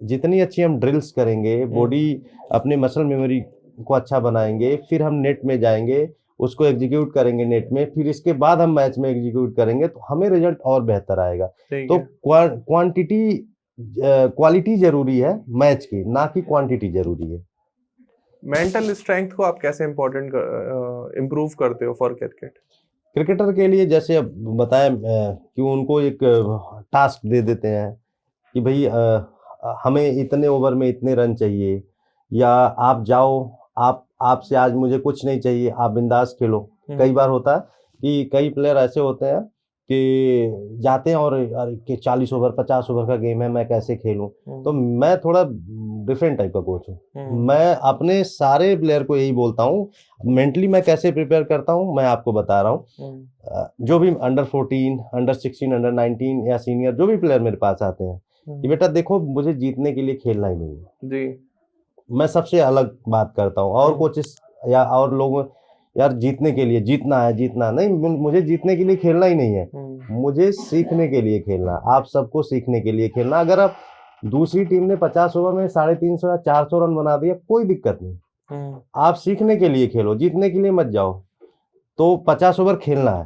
जितनी अच्छी हम ड्रिल्स करेंगे, बॉडी अपने मसल मेमोरी को अच्छा बनाएंगे, फिर हम नेट में जाएंगे, उसको एग्जीक्यूट करेंगे नेट में, फिर इसके बाद हम मैच में एग्जीक्यूट करेंगे, तो हमें रिजल्ट और बेहतर आएगा। तो क्वालिटी जरूरी है मैच की, ना कि क्वांटिटी जरूरी है। मेंटल स्ट्रेंथ को आप कैसे इम्प्रूव करते हो फॉर क्रिकेट? क्रिकेटर के लिए जैसे अब बताया कि उनको एक टास्क दे देते हैं कि भाई हमें इतने ओवर में इतने रन चाहिए, या आप जाओ, आपसे आज मुझे कुछ नहीं चाहिए, आप बिंदास खेलो। कई बार होता है कि कई प्लेयर ऐसे होते हैं कि जाते हैं और अरे कि 40 ओवर 50 ओवर का गेम है, मैं कैसे खेलूं। तो मैं थोड़ा डिफरेंट टाइप का कोच हूँ। मैं अपने सारे प्लेयर को यही बोलता हूँ, मेंटली मैं कैसे प्रिपेयर करता हूँ मैं आपको बता रहा हूँ। जो भी अंडर 14, अंडर 16, अंडर 19 या सीनियर जो भी प्लेयर मेरे पास आते हैं कि बेटा देखो मुझे जीतने के लिए खेलना ही नहीं है जी। मैं सबसे अलग बात करता हूँ। और कोचेस या और लोग, यार जीतने के लिए जीतना नहीं, मुझे जीतने के लिए खेलना ही नहीं है, मुझे सीखने के लिए खेलना। आप सबको सीखने के लिए खेलना। अगर आप दूसरी टीम ने 50 ओवर में 350 या 400 रन बना दिया, कोई दिक्कत नहीं, आप सीखने के लिए खेलो, जीतने के लिए मत जाओ। तो 50 ओवर खेलना है,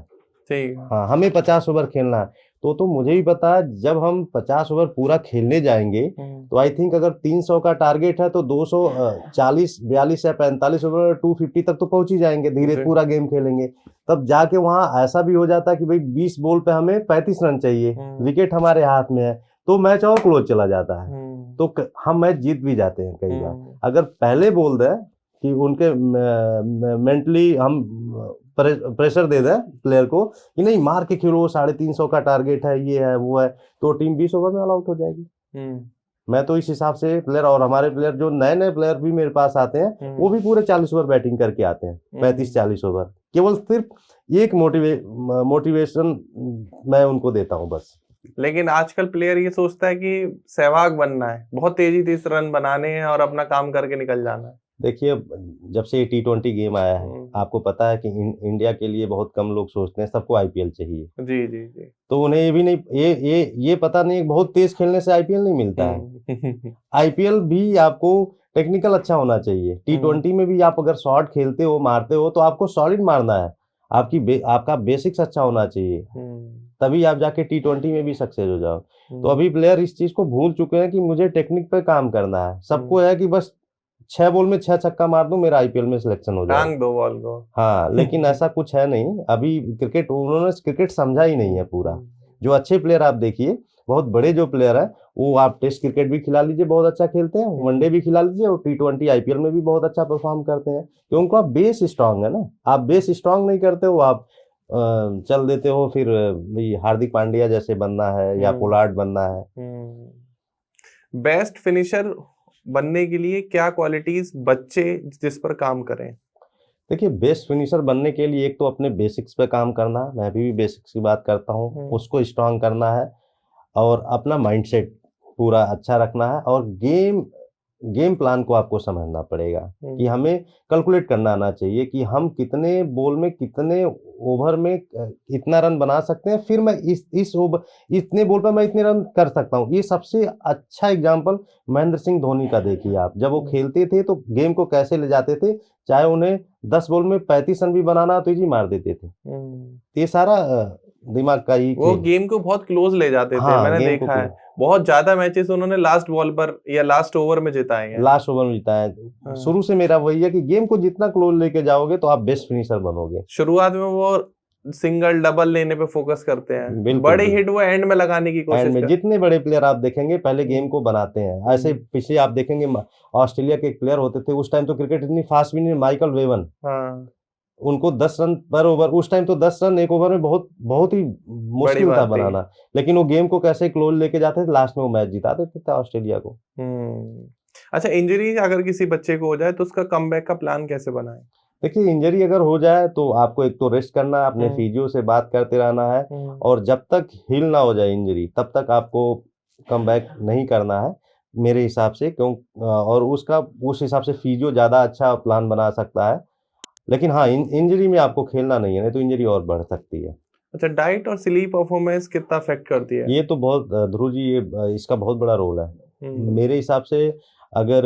ठीक। हाँ, हमें 50 ओवर खेलना है। तो मुझे भी पता है जब हम 50 ओवर पूरा खेलने जाएंगे तो आई थिंक अगर 300 का टारगेट है तो 240, 42 या 45 ओवर 250 तक तो पहुंच ही जाएंगे, धीरे पूरा गेम खेलेंगे। तब जाके वहां ऐसा भी हो जाता है कि भाई 20 बॉल पे हमें 35 रन चाहिए, विकेट हमारे हाथ में है, तो मैच और क्लोज चला जाता है। तो हम मैच जीत भी जाते हैं कई बार। हम्म, अगर पहले बोल दें कि उनके मेंटली हम प्रेशर दे दें प्लेयर को कि नहीं मार के खेलो, 350 का टारगेट है, ये है वो है, तो टीम 20 ओवर में ऑल आउट हो जाएगी। हम्म, मैं तो इस हिसाब से प्लेयर, और हमारे प्लेयर जो नए नए प्लेयर भी मेरे पास आते हैं वो भी पूरे 40 ओवर बैटिंग करके आते हैं, 35-40 ओवर, केवल सिर्फ एक मोटिवेशन मैं उनको देता हूँ बस। लेकिन आजकल प्लेयर ये सोचता है कि सहवाग बनना है, बहुत तेजी से रन बनाने हैं और अपना काम करके निकल जाना है। देखिए, जब से T20 गेम आया है, आपको पता है कि इंडिया के लिए बहुत कम लोग सोचते हैं, सबको आईपीएल चाहिए। जी जी जी। तो उन्हें ये भी नहीं, ये पता नहीं, बहुत तेज खेलने से आईपीएल नहीं मिलता है। आईपीएल भी आपको टेक्निकल अच्छा होना चाहिए। T20 में भी आप अगर शॉट खेलते हो, मारते हो, तो आपको सॉलिड मारना है। आपका बेसिक्स अच्छा होना चाहिए, तभी आप जाके T20 में भी सक्सेस हो जाओ। तो अभी प्लेयर इस चीज को भूल चुके हैं कि मुझे टेक्निक पे काम करना है। सबको है कि बस 6 बॉल में 6 छक्का मार दूं, मेरा आईपीएल में सिलेक्शन हो जाए। टांग दो बॉल को। हाँ, लेकिन ऐसा कुछ है नहीं। अभी उन्होंने क्रिकेट समझा ही नहीं है पूरा। जो अच्छे प्लेयर आप देखिए, बहुत बड़े जो प्लेयर है, वो आप टेस्ट क्रिकेट भी खिला लीजिए, बहुत अच्छा खेलते हैं, वनडे भी खिला लीजिए, और T20 आईपीएल में भी बहुत अच्छा परफॉर्म करते हैं, क्योंकि उनका बेस स्ट्रांग है ना। आप बेस स्ट्रांग नहीं करते हो, आप चल देते हो, फिर भाई हार्दिक पांड्या जैसे बनना है या पोलार्ड बनना है। बेस्ट फिनिशर बनने के लिए क्या क्वालिटीज बच्चे जिस पर काम करें? देखिए, बेस्ट फिनिशर बनने के लिए एक तो अपने बेसिक्स पे काम करना है, मैं अभी भी बेसिक्स की बात करता हूँ, उसको स्ट्रांग करना है, और अपना माइंडसेट पूरा अच्छा रखना है, और गेम प्लान को आपको समझना पड़ेगा कि हमें कैलकुलेट करना आना चाहिए कि हम कितने बॉल में, कितने ओवर में इतना रन बना सकते हैं, फिर मैं इस ओवर, इतने बॉल पर मैं इतने रन कर सकता हूँ। ये सबसे अच्छा एग्जांपल महेंद्र सिंह धोनी का देखिए आप। जब वो खेलते थे तो गेम को कैसे ले जाते थे, चाहे उन्हें 10 बॉल में 35 रन भी बनाना हो तो इजी मार देते थे। ये सारा दिमाग का ही वो खेल। गेम को बहुत क्लोज ले जाते थे, हाँ, मैंने गेम को देखा है। बहुत ज्यादा मैचेस उन्होंने लास्ट बॉल पर या लास्ट ओवर में जिताए हैं। लास्ट ओवर में जिताया है। शुरू से मेरा वही है कि गेम को जितना क्लोज लेके जाओगे तो आप बेस्ट फिनिशर बनोगे। शुरुआत में वो सिंगल डबल लेने पे फोकस करते हैं, बिल्कुल बड़े बिल्कुल। हिट वो एंड में लगाने की एंड कोशिश में कर। जितने बड़े प्लेयर आप देखेंगे पहले गेम को बनाते हैं। ऐसे पीछे आप देखेंगे, ऑस्ट्रेलिया के एक प्लेयर होते थे उस टाइम, तो क्रिकेट इतनी फास्ट भी नहीं, माइकल वेवन, हाँ, उनको 10 रन पर ओवर, उस टाइम तो 10 रन एक ओवर में बहुत बहुत ही बड़ी मुश्किल था बात थी। बनाना, लेकिन वो गेम को कैसे क्लोज लेके जाते थे, लास्ट में वो मैच जिता देते थे ऑस्ट्रेलिया को। अच्छा, इंजरी अगर किसी बच्चे को हो जाए तो उसका कमबैक का प्लान कैसे बनाएं? देखिए, इंजरी अगर हो जाए तो आपको एक तो रेस्ट करना है, अपने फिजियो से बात करते रहना है, और जब तक हील ना हो जाए इंजरी तब तक आपको कमबैक नहीं करना है मेरे हिसाब से, क्यों, और उसका उस हिसाब से फिजियो ज़्यादा अच्छा प्लान बना सकता है। लेकिन हाँ, इंजरी में आपको खेलना नहीं है, नहीं तो इंजरी और बढ़ सकती है। अच्छा, डाइट और स्लीप परफॉर्मेंस कितना अफेक्ट करती है? ये तो बहुत ध्रुव जी, ये इसका बहुत बड़ा रोल है मेरे हिसाब से। अगर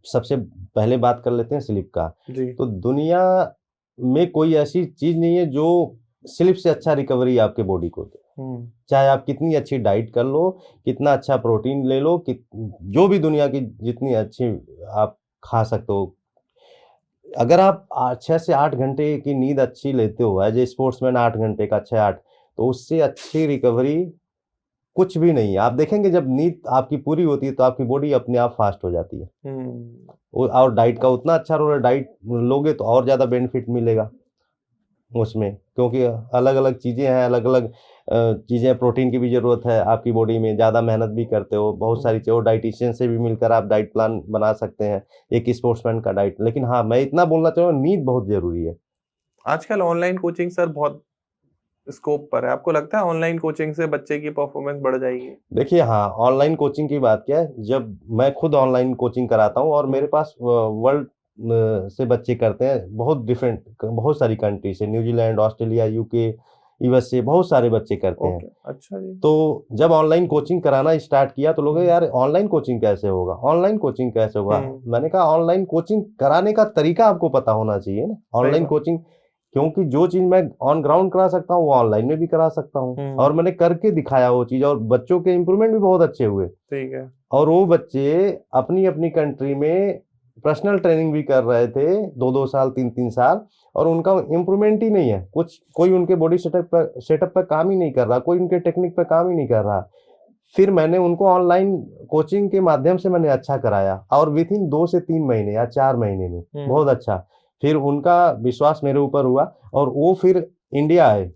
सबसे पहले बात कर लेते हैं स्लीप का, जी। तो दुनिया में कोई ऐसी चीज नहीं है जो स्लीप से अच्छा रिकवरी आपके बॉडी को दे। चाहे आप कितनी अच्छी डाइट कर लो, कितना अच्छा प्रोटीन ले लो, जो भी दुनिया की जितनी अच्छी आप खा सकते हो, अगर आप 6 से 8 घंटे की नींद अच्छी लेते हो, एज ए स्पोर्ट्समैन 8 घंटे का, 6-8, तो उससे अच्छी रिकवरी कुछ भी नहीं है। आप देखेंगे जब नींद आपकी पूरी होती है तो आपकी बॉडी अपने आप फास्ट हो जाती है। और डाइट का उतना अच्छा रोल है, डाइट लोगे तो और ज़्यादा बेनिफिट मिलेगा उसमें, क्योंकि अलग-अलग चीज़ें हैं, अलग-अलग चीज़ें, प्रोटीन की भी ज़रूरत है आपकी बॉडी में, ज़्यादा मेहनत भी करते हो, बहुत सारी चीज़ें, और डाइटिशियन से भी मिलकर आप डाइट प्लान बना सकते हैं, एक स्पोर्ट्समैन का डाइट। लेकिन हाँ, मैं इतना बोलना चाहूँगा, नींद बहुत ज़रूरी है। आजकल ऑनलाइन कोचिंग सर बहुत स्कोप पर है, आपको लगता है ऑनलाइन कोचिंग से बच्चे की परफॉर्मेंस बढ़ जाएगी? देखिए, हाँ, ऑनलाइन कोचिंग की बात क्या है, जब मैं खुद ऑनलाइन कोचिंग कराता हूँ, और मेरे पास वर्ल्ड से बच्चे करते हैं, बहुत डिफरेंट, बहुत सारी कंट्री से, न्यूजीलैंड, ऑस्ट्रेलिया, यूके, यूएसए, बहुत सारे बच्चे करते हैं। अच्छा जी। तो जब ऑनलाइन कोचिंग कराना स्टार्ट किया तो लोग, यार ऑनलाइन कोचिंग कैसे होगा, ऑनलाइन कोचिंग कैसे होगा? मैंने कहा, ऑनलाइन कोचिंग कराने का तरीका आपको पता होना चाहिए ना। ऑनलाइन कोचिंग, क्योंकि जो चीज मैं ऑन ग्राउंड करा सकता हूँ वो ऑनलाइन में भी करा सकता हूँ, और मैंने करके दिखाया वो चीज, और बच्चों के इम्प्रूवमेंट भी बहुत अच्छे हुए। ठीक है। और वो बच्चे अपनी अपनी कंट्री में पर्सनल ट्रेनिंग भी कर रहे थे, 2-2 साल, 3-3 साल, और उनका इम्प्रूवमेंट ही नहीं है, कोई उनके बॉडी सेटअप पर काम ही नहीं कर रहा, कोई उनके टेक्निक पर काम ही नहीं कर रहा। फिर मैंने उनको ऑनलाइन कोचिंग के माध्यम से मैंने अच्छा कराया और विथ इन 2 से 3 महीने या 4 महीने में बहुत अच्छा। फिर उनका विश्वास मेरे ऊपर हुआ और वो फिर इंडिया आए।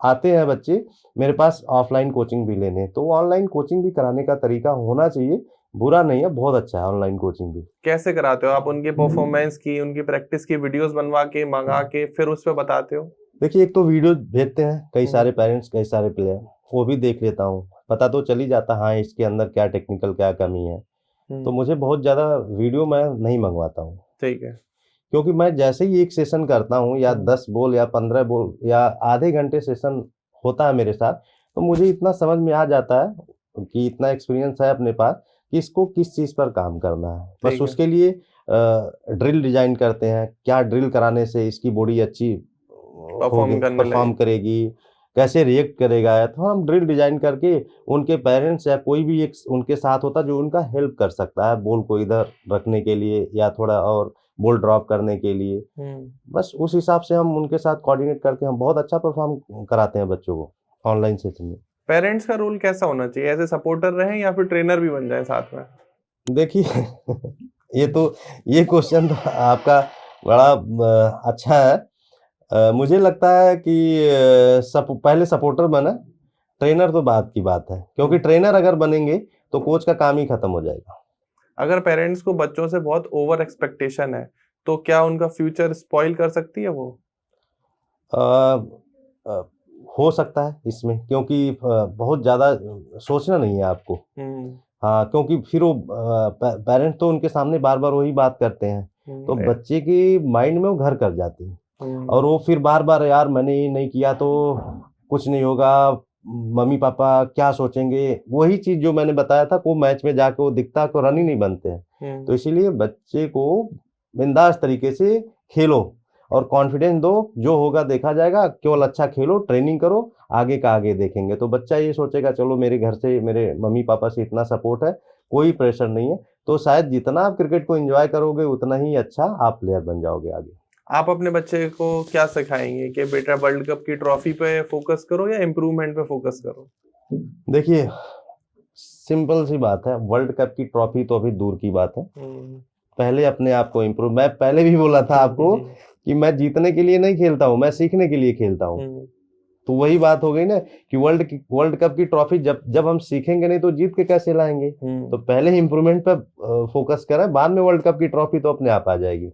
आते हैं बच्चे मेरे पास ऑफलाइन कोचिंग भी लेने, तो ऑनलाइन कोचिंग भी कराने का तरीका होना चाहिए, बुरा नहीं है, बहुत अच्छा है ऑनलाइन कोचिंग भी। कैसे कराते हो आप? उनके परफॉर्मेंस की, उनकी प्रैक्टिस की वीडियोस बनवा के मंगा के फिर उस पे बताते हो? देखिए, एक तो वीडियो भेजते हैं कई सारे पेरेंट्स, कई सारे प्लेयर, वो भी देख लेता हूँ, पता तो चल ही जाता हाँ इसके अंदर क्या टेक्निकल क्या कमी है। तो मुझे बहुत ज़्यादा वीडियो मैं नहीं मंगवाता हूँ, ठीक है। क्योंकि मैं जैसे ही एक सेशन करता हूँ या 10 बॉल या 15 बॉल या आधे घंटे सेशन होता है मेरे साथ, तो मुझे इतना समझ में आ जाता है कि इतना एक्सपीरियंस है अपने पास कि इसको किस चीज़ पर काम करना है। बस ठीक है। उसके लिए ड्रिल डिज़ाइन करते हैं, क्या ड्रिल कराने से इसकी बॉडी अच्छी होगी, परफॉर्म करने परफ़ॉर्म लगे। करेगी, कैसे रिएक्ट करेगा, तो हम ड्रिल डिज़ाइन करके उनके पेरेंट्स या कोई भी एक उनके साथ होता है जो उनका हेल्प कर सकता है, बॉल को इधर रखने के लिए या थोड़ा और बॉल ड्रॉप करने के लिए। बस उस हिसाब से हम उनके साथ कोऑर्डिनेट करके हम बहुत अच्छा परफ़ॉर्म कराते हैं बच्चों को ऑनलाइन सेशन में। पेरेंट्स का रोल कैसा होना चाहिए? एज़ ए सपोर्टर रहें या फिर ट्रेनर भी बन जाएँ साथ में? देखिए ये क्वेश्चन तो आपका बड़ा अच्छा है। मुझे लगता है कि पहले सपोर्टर बने, ट्रेनर तो बाद की बात है, क्योंकि ट्रेनर अगर बनेंगे तो कोच का काम ही खत्म हो जाएगा। अगर पेरेंट्स को बच्चों से बहुत ओवर एक्सपेक्टेशन है, तो क्या उनका फ्यूचर स्पॉइल कर सकती है वो? अ, अ, हो सकता है इसमें, क्योंकि बहुत ज़्यादा सोचना नहीं है आपको। हाँ, क्योंकि फिर वो पेरेंट्स तो उनके सामने बार-बार वही बात करते हैं, तो बच्चे के माइंड में वो घर कर जाती है और वो फिर बार-बार यार मैंने ये नहीं किया तो कुछ नहीं होगा, मम्मी-पापा क्या सोचेंगे? वही चीज़ जो मैंने बताया था, वो मैच में जाके वो दिखता है, तो रन ही नहीं बनते हैं। तो इसीलिए बच्चे को बिंदास तरीके से खेलो और कॉन्फिडेंस दो, जो होगा देखा जाएगा, केवल अच्छा खेलो, ट्रेनिंग करो, आगे का आगे देखेंगे। तो बच्चा ये सोचेगा चलो मेरे घर से, मेरे मम्मी-पापा से इतना सपोर्ट है, कोई प्रेशर नहीं है, तो शायद जितना आप क्रिकेट को एन्जॉय करोगे, उतना ही अच्छा आप प्लेयर बन जाओगे आगे। आप अपने बच्चे को क्या सिखाएँगे कि बेटा वर्ल्ड कप की ट्रॉफी पे फोकस करो या इम्प्रूवमेंट पे फोकस करो? देखिए, सिंपल सी बात है, वर्ल्ड कप की ट्रॉफी तो अभी दूर की बात है। पहले अपने आप को इम्प्रूव, मैं पहले भी बोला था आपको कि मैं जीतने के लिए नहीं खेलता हूँ, मैं सीखने के लिए खेलता हूँ। तो वही बात हो गई ना कि वर्ल्ड कप की ट्रॉफी जब जब हम सीखेंगे नहीं तो जीत के कैसे लाएँगे? तो पहले इम्प्रूवमेंट पे फोकस करें, बाद में वर्ल्ड कप की ट्रॉफी तो अपने आप आ जाएगी।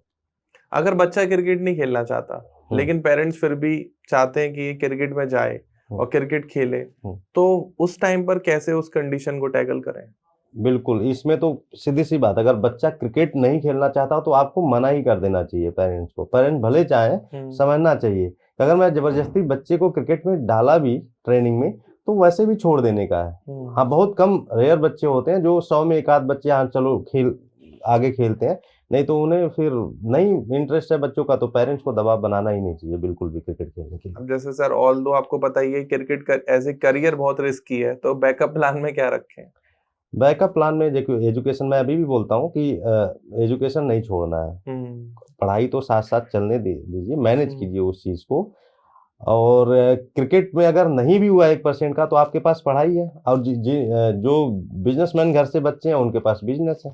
अगर बच्चा क्रिकेट नहीं खेलना चाहता, लेकिन पेरेंट्स फिर भी चाहते हैं कि ये क्रिकेट में जाए और क्रिकेट खेले, तो उस टाइम पर कैसे उस कंडीशन को टैकल करें? बिल्कुल, इसमें तो सीधी-सी बात है, अगर बच्चा क्रिकेट नहीं खेलना चाहता तो आपको मना ही कर देना चाहिए पेरेंट्स को। पेरेंट्स भले चाहें, समझना चाहिए। अगर मैं ज़बरदस्ती बच्चे को क्रिकेट में डाला भी ट्रेनिंग में, तो वैसे भी छोड़ देने का है। हाँ, बहुत कम रेयर बच्चे होते हैं जो 100 में 1 आध बच्चे हाँ, चलो आगे खेलते हैं, नहीं तो उन्हें फिर नहीं इंटरेस्ट है बच्चों का तो पेरेंट्स को दबाव बनाना ही नहीं चाहिए बिल्कुल भी क्रिकेट खेलने के लिए। अब जैसे सर ऑल्दो आपको पता ही है क्रिकेट एज़ ए करियर बहुत रिस्की है, तो बैकअप प्लान में क्या रखें? बैकअप प्लान में देखिए एजुकेशन मैं अभी भी बोलता हूँ कि एजुकेशन नहीं छोड़ना है। पढ़ाई तो साथ-साथ चलने दीजिए, मैनेज कीजिए उस चीज़ को और क्रिकेट में अगर नहीं भी हुआ 1% का तो आपके पास पढ़ाई है और जो बिज़नेसमैन घर से बच्चे हैं उनके पास बिज़नेस है।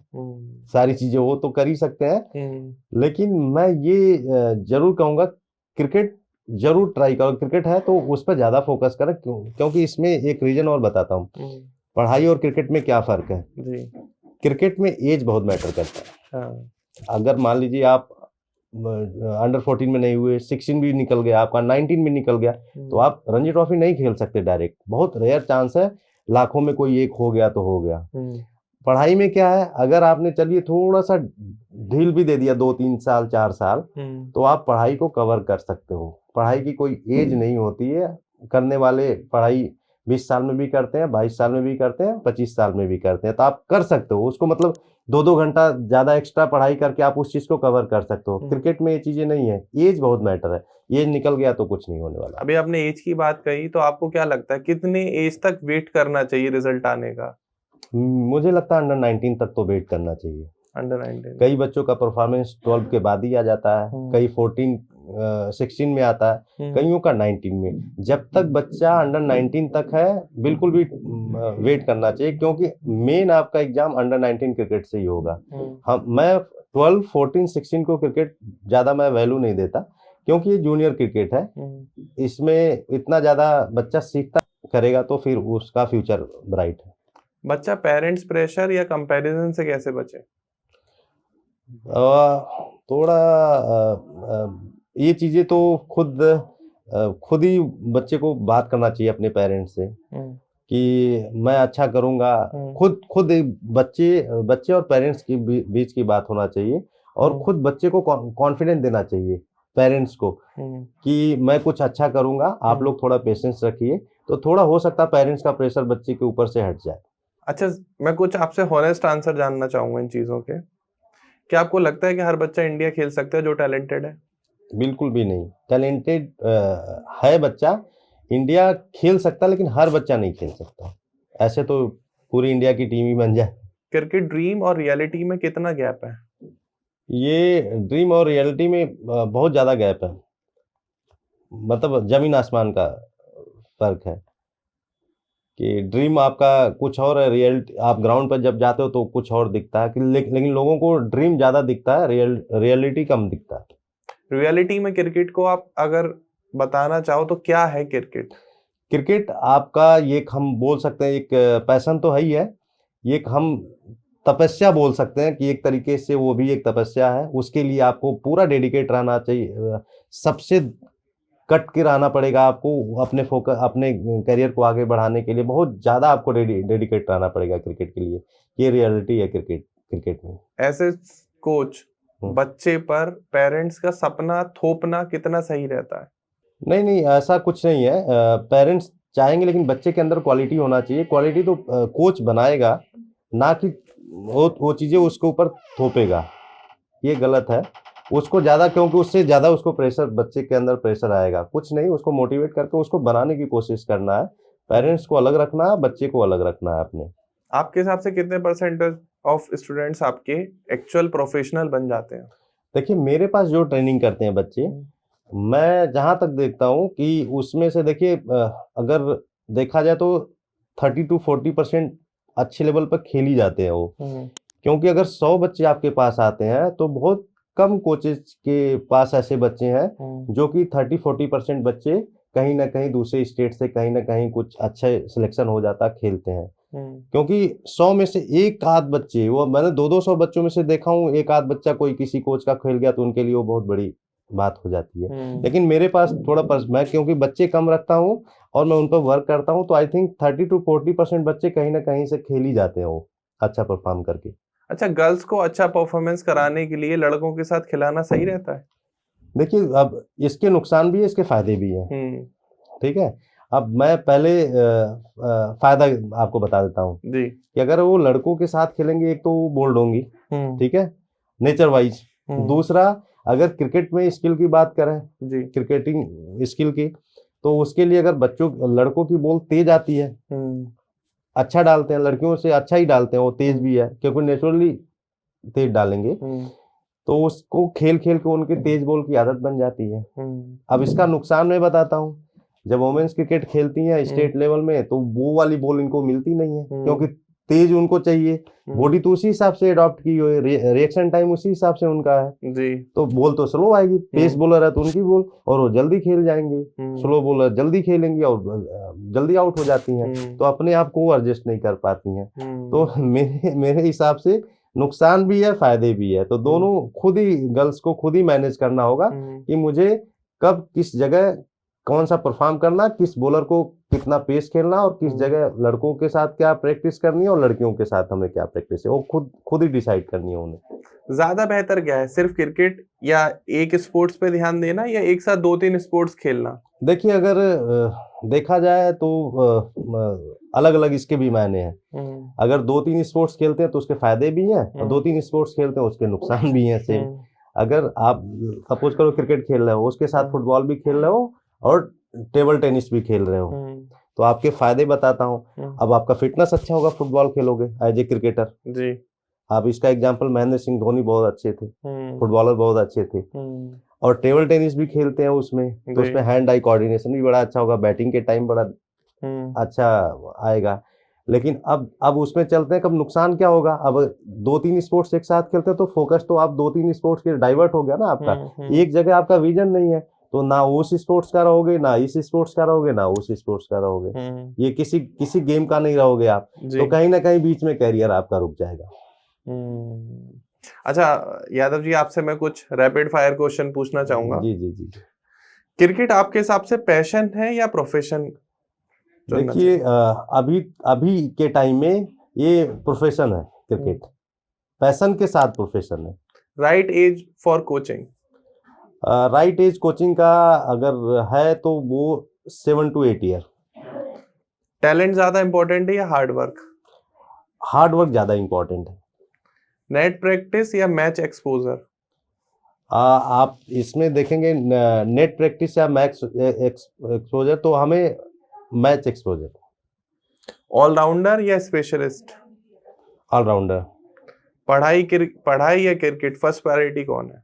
सारी चीज़ें वो तो कर ही सकते हैं। लेकिन मैं ये ज़रूर कहूँगा क्रिकेट ज़रूर ट्राई करो, क्रिकेट है तो उस पे ज़्यादा फ़ोकस करें क्योंकि इसमें एक रीज़न और बताता हूँ। पढ़ाई और क्रिकेट में क्या फ़र्क है? जी। क्रिकेट में ऐज बहुत मैटर करता है। हाँ। अगर मान लीजिए आप अंडर 14 में नहीं हुए, 16 भी निकल गया आपका, 19 भी निकल गया, तो आप रणजी ट्रॉफी नहीं खेल सकते डायरेक्ट। बहुत रेयर चांस है, लाखों में कोई एक हो गया तो हो गया। पढ़ाई में क्या है, अगर आपने चलिए थोड़ा-सा ढील भी दे दिया 2-3 साल, 4 साल, तो आप पढ़ाई को कवर कर सकते हो। पढ़ाई की कोई ऐज नहीं होती है, करने वाले पढ़ाई 20 साल में भी करते हैं, 22 साल में भी करते हैं, 25 साल में भी करते हैं, तो आप कर सकते हो। उसको मतलब 2-2 घंटा ज़्यादा एक्स्ट्रा पढ़ाई करके आप उस चीज़ को कवर कर सकते हो। क्रिकेट में ये चीज़ें नहीं है, ऐज बहुत मैटर है। ऐज निकल गया तो कुछ नहीं होने वाला। अभी आपने ऐज की बात कही, तो आपको क्या लगता है कितने ऐज तक वेट करना चाहिए रिजल्ट आने का? मुझे लगता है अंडर 19 तक तो वेट करना चाहिए। अंडर 19 कई बच्चों का परफॉर्मेंस 12 के बाद ही आ जाता है, कई 14 16 में आता है, कईयों का 19 में। जब तक बच्चा अंडर 19 तक है बिल्कुल भी वेट करना चाहिए, क्योंकि मेन आपका एग्जाम अंडर 19 क्रिकेट से ही होगा। मैं 12, 14, 16 को क्रिकेट ज़्यादा मैं वैल्यू नहीं देता, क्योंकि ये जूनियर क्रिकेट है, इसमें इतना ज़्यादा बच्चा सीखता करेगा तो फिर उसका फ्यूचर ब्राइट है। बच्चा पेरेंट्स प्रेशर या कंपैरिजन से कैसे बचे? थोड़ा ये चीज़ें तो खुद ही बच्चे को बात करना चाहिए अपने पेरेंट्स से कि मैं अच्छा करूँगा। खुद एक बच्चे और पेरेंट्स के बीच की बात होना चाहिए, और खुद बच्चे को कॉन्फिडेंस देना चाहिए पेरेंट्स को कि मैं कुछ अच्छा करूँगा, आप लोग थोड़ा पेशेंस रखिए, तो थोड़ा हो सकता है पेरेंट्स का प्रेशर बच्चे के ऊपर से हट जाए। अच्छा, मैं कुछ आपसे हॉनेस्ट आंसर जानना चाहूँगा इन चीज़ों के। क्या आपको लगता है कि हर बच्चा इंडिया खेल सकता है जो टैलेंटेड है? बिल्कुल भी नहीं। टैलेंटेड है बच्चा, इंडिया खेल सकता है, लेकिन हर बच्चा नहीं खेल सकता। ऐसे तो पूरी इंडिया की टीम ही बन जाए। क्रिकेट ड्रीम और रियलिटी में कितना गैप है? ये ड्रीम और रियलिटी में बहुत ज़्यादा गैप है। मतलब ज़मीन आसमान का फ़र्क है कि ड्रीम आपका कुछ और है, रियलिटी आप ग्राउंड पर जब जाते हो तो कुछ और दिखता है कि लेकिन लोगों को ड्रीम ज़्यादा दिखता है, रियलिटी कम दिखता है। रियलिटी में क्रिकेट को आप अगर बताना चाहो तो क्या है क्रिकेट? क्रिकेट आपका ये एक हम बोल सकते हैं, एक पैशन तो है ही है, ये एक हम तपस्या बोल सकते हैं कि एक तरीके से वो भी एक तपस्या है। उसके लिए आपको पूरा डेडिकेट रहना चाहिए, सबसे कट के रहना पड़ेगा आपको, अपने अपने करियर को आगे बढ़ाने के लिए बहुत ज़्यादा आपको डेडिकेट रहना पड़ेगा क्रिकेट के लिए। ये रियलिटी है क्रिकेट में। ऐसे कोच बच्चे पर पेरेंट्स का सपना थोपना कितना सही रहता है? नहीं, ऐसा कुछ नहीं है। पेरेंट्स चाहेंगे, लेकिन बच्चे के अंदर क्वालिटी होना चाहिए। क्वालिटी तो कोच बनाएगा, ना कि वो चीज़ें उसके ऊपर थोपेगा। ये गलत है। उसको ज़्यादा, क्योंकि उससे ज़्यादा उसको प्रेशर, बच्चे के अंदर प्रेशर आएगा। कुछ नहीं, उसको मोटिवेट करके उसको बनाने की कोशिश करना है। पेरेंट्स को अलग रखना है, बच्चे को अलग रखना है अपने। आपके हिसाब से कितने परसेंटेज ऑफ स्टूडेंट्स आपके एक्चुअल प्रोफेशनल बन जाते हैं? देखिए, मेरे पास जो ट्रेनिंग करते हैं बच्चे, मैं जहाँ तक देखता हूँ कि उसमें से देखिए, अगर देखा जाए तो 30 to 40% अच्छे लेवल पर खेल ही जाते हैं वो। क्योंकि अगर 100 बच्चे आपके पास आते हैं तो बहुत कम कोचेस के पास ऐसे बच्चे हैं जो कि 30-40% बच्चे कहीं ना कहीं दूसरे स्टेट से कहीं ना कहीं कुछ अच्छे सिलेक्शन हो जाता खेलते हैं। क्योंकि 100 में से एक आध बच्चे, वो मैंने 200 बच्चों में से देखा हूँ, एक आध बच्चा कोई किसी कोच का खेल गया तो उनके लिए वो बहुत बड़ी बात हो जाती है। लेकिन मेरे पास थोड़ा मैं क्योंकि बच्चे कम रखता हूँ और मैं उन पर वर्क करता हूँ, तो आई थिंक 30 to 40% बच्चे कहीं ना कहीं से खेल ही जाते हैं वो अच्छा परफॉर्म करके। अच्छा, गर्ल्स को अच्छा परफॉर्मेंस कराने के लिए लड़कों के साथ खिलाना सही रहता है? देखिए, अब इसके नुकसान भी है, इसके फायदे भी हैं। ठीक है, अब मैं पहले फायदा आपको बता देता हूँ जी। कि अगर वो लड़कों के साथ खेलेंगे, एक तो वो बोल्ड होंगी, ठीक है, नेचर वाइज। दूसरा, अगर क्रिकेट में स्किल की बात करें जी, क्रिकेटिंग स्किल की, तो उसके लिए अगर लड़कों की बॉल तेज आती है, अच्छा डालते हैं, लड़कियों से अच्छा ही डालते हैं, वो तेज भी है क्योंकि नेचुरली तेज डालेंगे, तो उसको खेल खेल के उनके तेज बॉल की आदत बन जाती है। अब इसका नुकसान मैं बताता हूँ, जब वुमेन्स क्रिकेट खेलती हैं स्टेट लेवल में, तो वो वाली बॉल इनको मिलती नहीं है, क्योंकि तेज उनको चाहिए। बॉडी तो उसी हिसाब से अडॉप्ट की हुई है, रिएक्शन टाइम उसी हिसाब से उनका है जी, तो बॉल तो स्लो आएगी। पेस बॉलर है तो उनकी बॉल, और वो जल्दी खेल जाएंगे। स्लो बॉलर जल्दी खेलेंगी और जल्दी आउट हो जाती हैं, तो अपने आप को एडजस्ट नहीं कर पाती हैं। तो मेरे हिसाब से नुकसान भी है, फायदे भी है, तो दोनों खुद ही गर्ल्स को खुद ही मैनेज करना होगा कि मुझे कब किस जगह कौन सा परफॉर्म करना, किस बॉलर को कितना पेस खेलना, और किस जगह लड़कों के साथ क्या प्रैक्टिस करनी है और लड़कियों के साथ हमें क्या प्रैक्टिस है, वो खुद ही डिसाइड करनी है उन्हें। ज्यादा बेहतर क्या है, सिर्फ क्रिकेट या एक स्पोर्ट्स पे ध्यान देना, या एक साथ 2-3 स्पोर्ट्स खेलना? देखिए, अगर देखा जाए तो अलग अलग इसके भी मायने हैं। अगर 2-3 स्पोर्ट्स खेलते हैं तो उसके फायदे भी हैं, और 2-3 स्पोर्ट्स खेलते हैं उसके नुकसान भी हैं सेम। अगर आप सपोज करो क्रिकेट खेल रहे हो, उसके साथ फुटबॉल भी खेल रहे हो और टेबल टेनिस भी खेल रहे हो, तो आपके फायदे बताता हूँ। अब आपका फिटनेस अच्छा होगा, फुटबॉल खेलोगे एज ए क्रिकेटर जी। आप इसका एग्जांपल, महेंद्र सिंह धोनी बहुत अच्छे थे, फुटबॉलर बहुत अच्छे थे। और टेबल टेनिस भी खेलते हैं उसमें, तो जी। उसमें हैंड आई कोऑर्डिनेशन भी बड़ा अच्छा होगा, बैटिंग के टाइम बड़ा हम्म। अच्छा आएगा। लेकिन अब उसमें चलते हैं, कब नुकसान क्या होगा, अब 2-3 स्पोर्ट्स एक साथ खेलते हैं तो फोकस तो आप 2-3 स्पोर्ट्स के डाइवर्ट हो गया ना आपका, हम्म। एक जगह आपका विजन नहीं है, तो ना उस स्पोर्ट्स का रहोगे, ना इस स्पोर्ट्स का रहोगे, ना उस स्पोर्ट्स का रहोगे, ये किसी किसी गेम का नहीं रहोगे आप, जी। तो कहीं ना कहीं बीच में कैरियर आपका रुक जाएगा। हम्म। अच्छा यादव जी, आपसे मैं कुछ रैपिड फायर क्वेश्चन पूछना चाहूंगा। जी जी जी। क्रिकेट आपके हिसाब से पैशन है या प्रोफेशन चुनना देखिए चाहिए? अभी अभी के टाइम में ये प्रोफेशन है क्रिकेट, पैशन के साथ प्रोफेशन है। Right as for coaching? Right as coaching का अगर है तो वो 7 to 8 ईयर। टैलेंट ज्यादा इंपॉर्टेंट है या हार्ड वर्क? हार्ड वर्क ज़्यादा इम्पोर्टेंट है। नेट प्रैक्टिस या मैच एक्सपोजर? आप इसमें देखेंगे नेट प्रैक्टिस या मैच एक्सपोजर, तो हमें मैच एक्सपोजर। ऑलराउंडर या स्पेशलिस्ट? ऑलराउंडर। पढ़ाई या क्रिकेट, फर्स्ट प्रायोरिटी कौन है?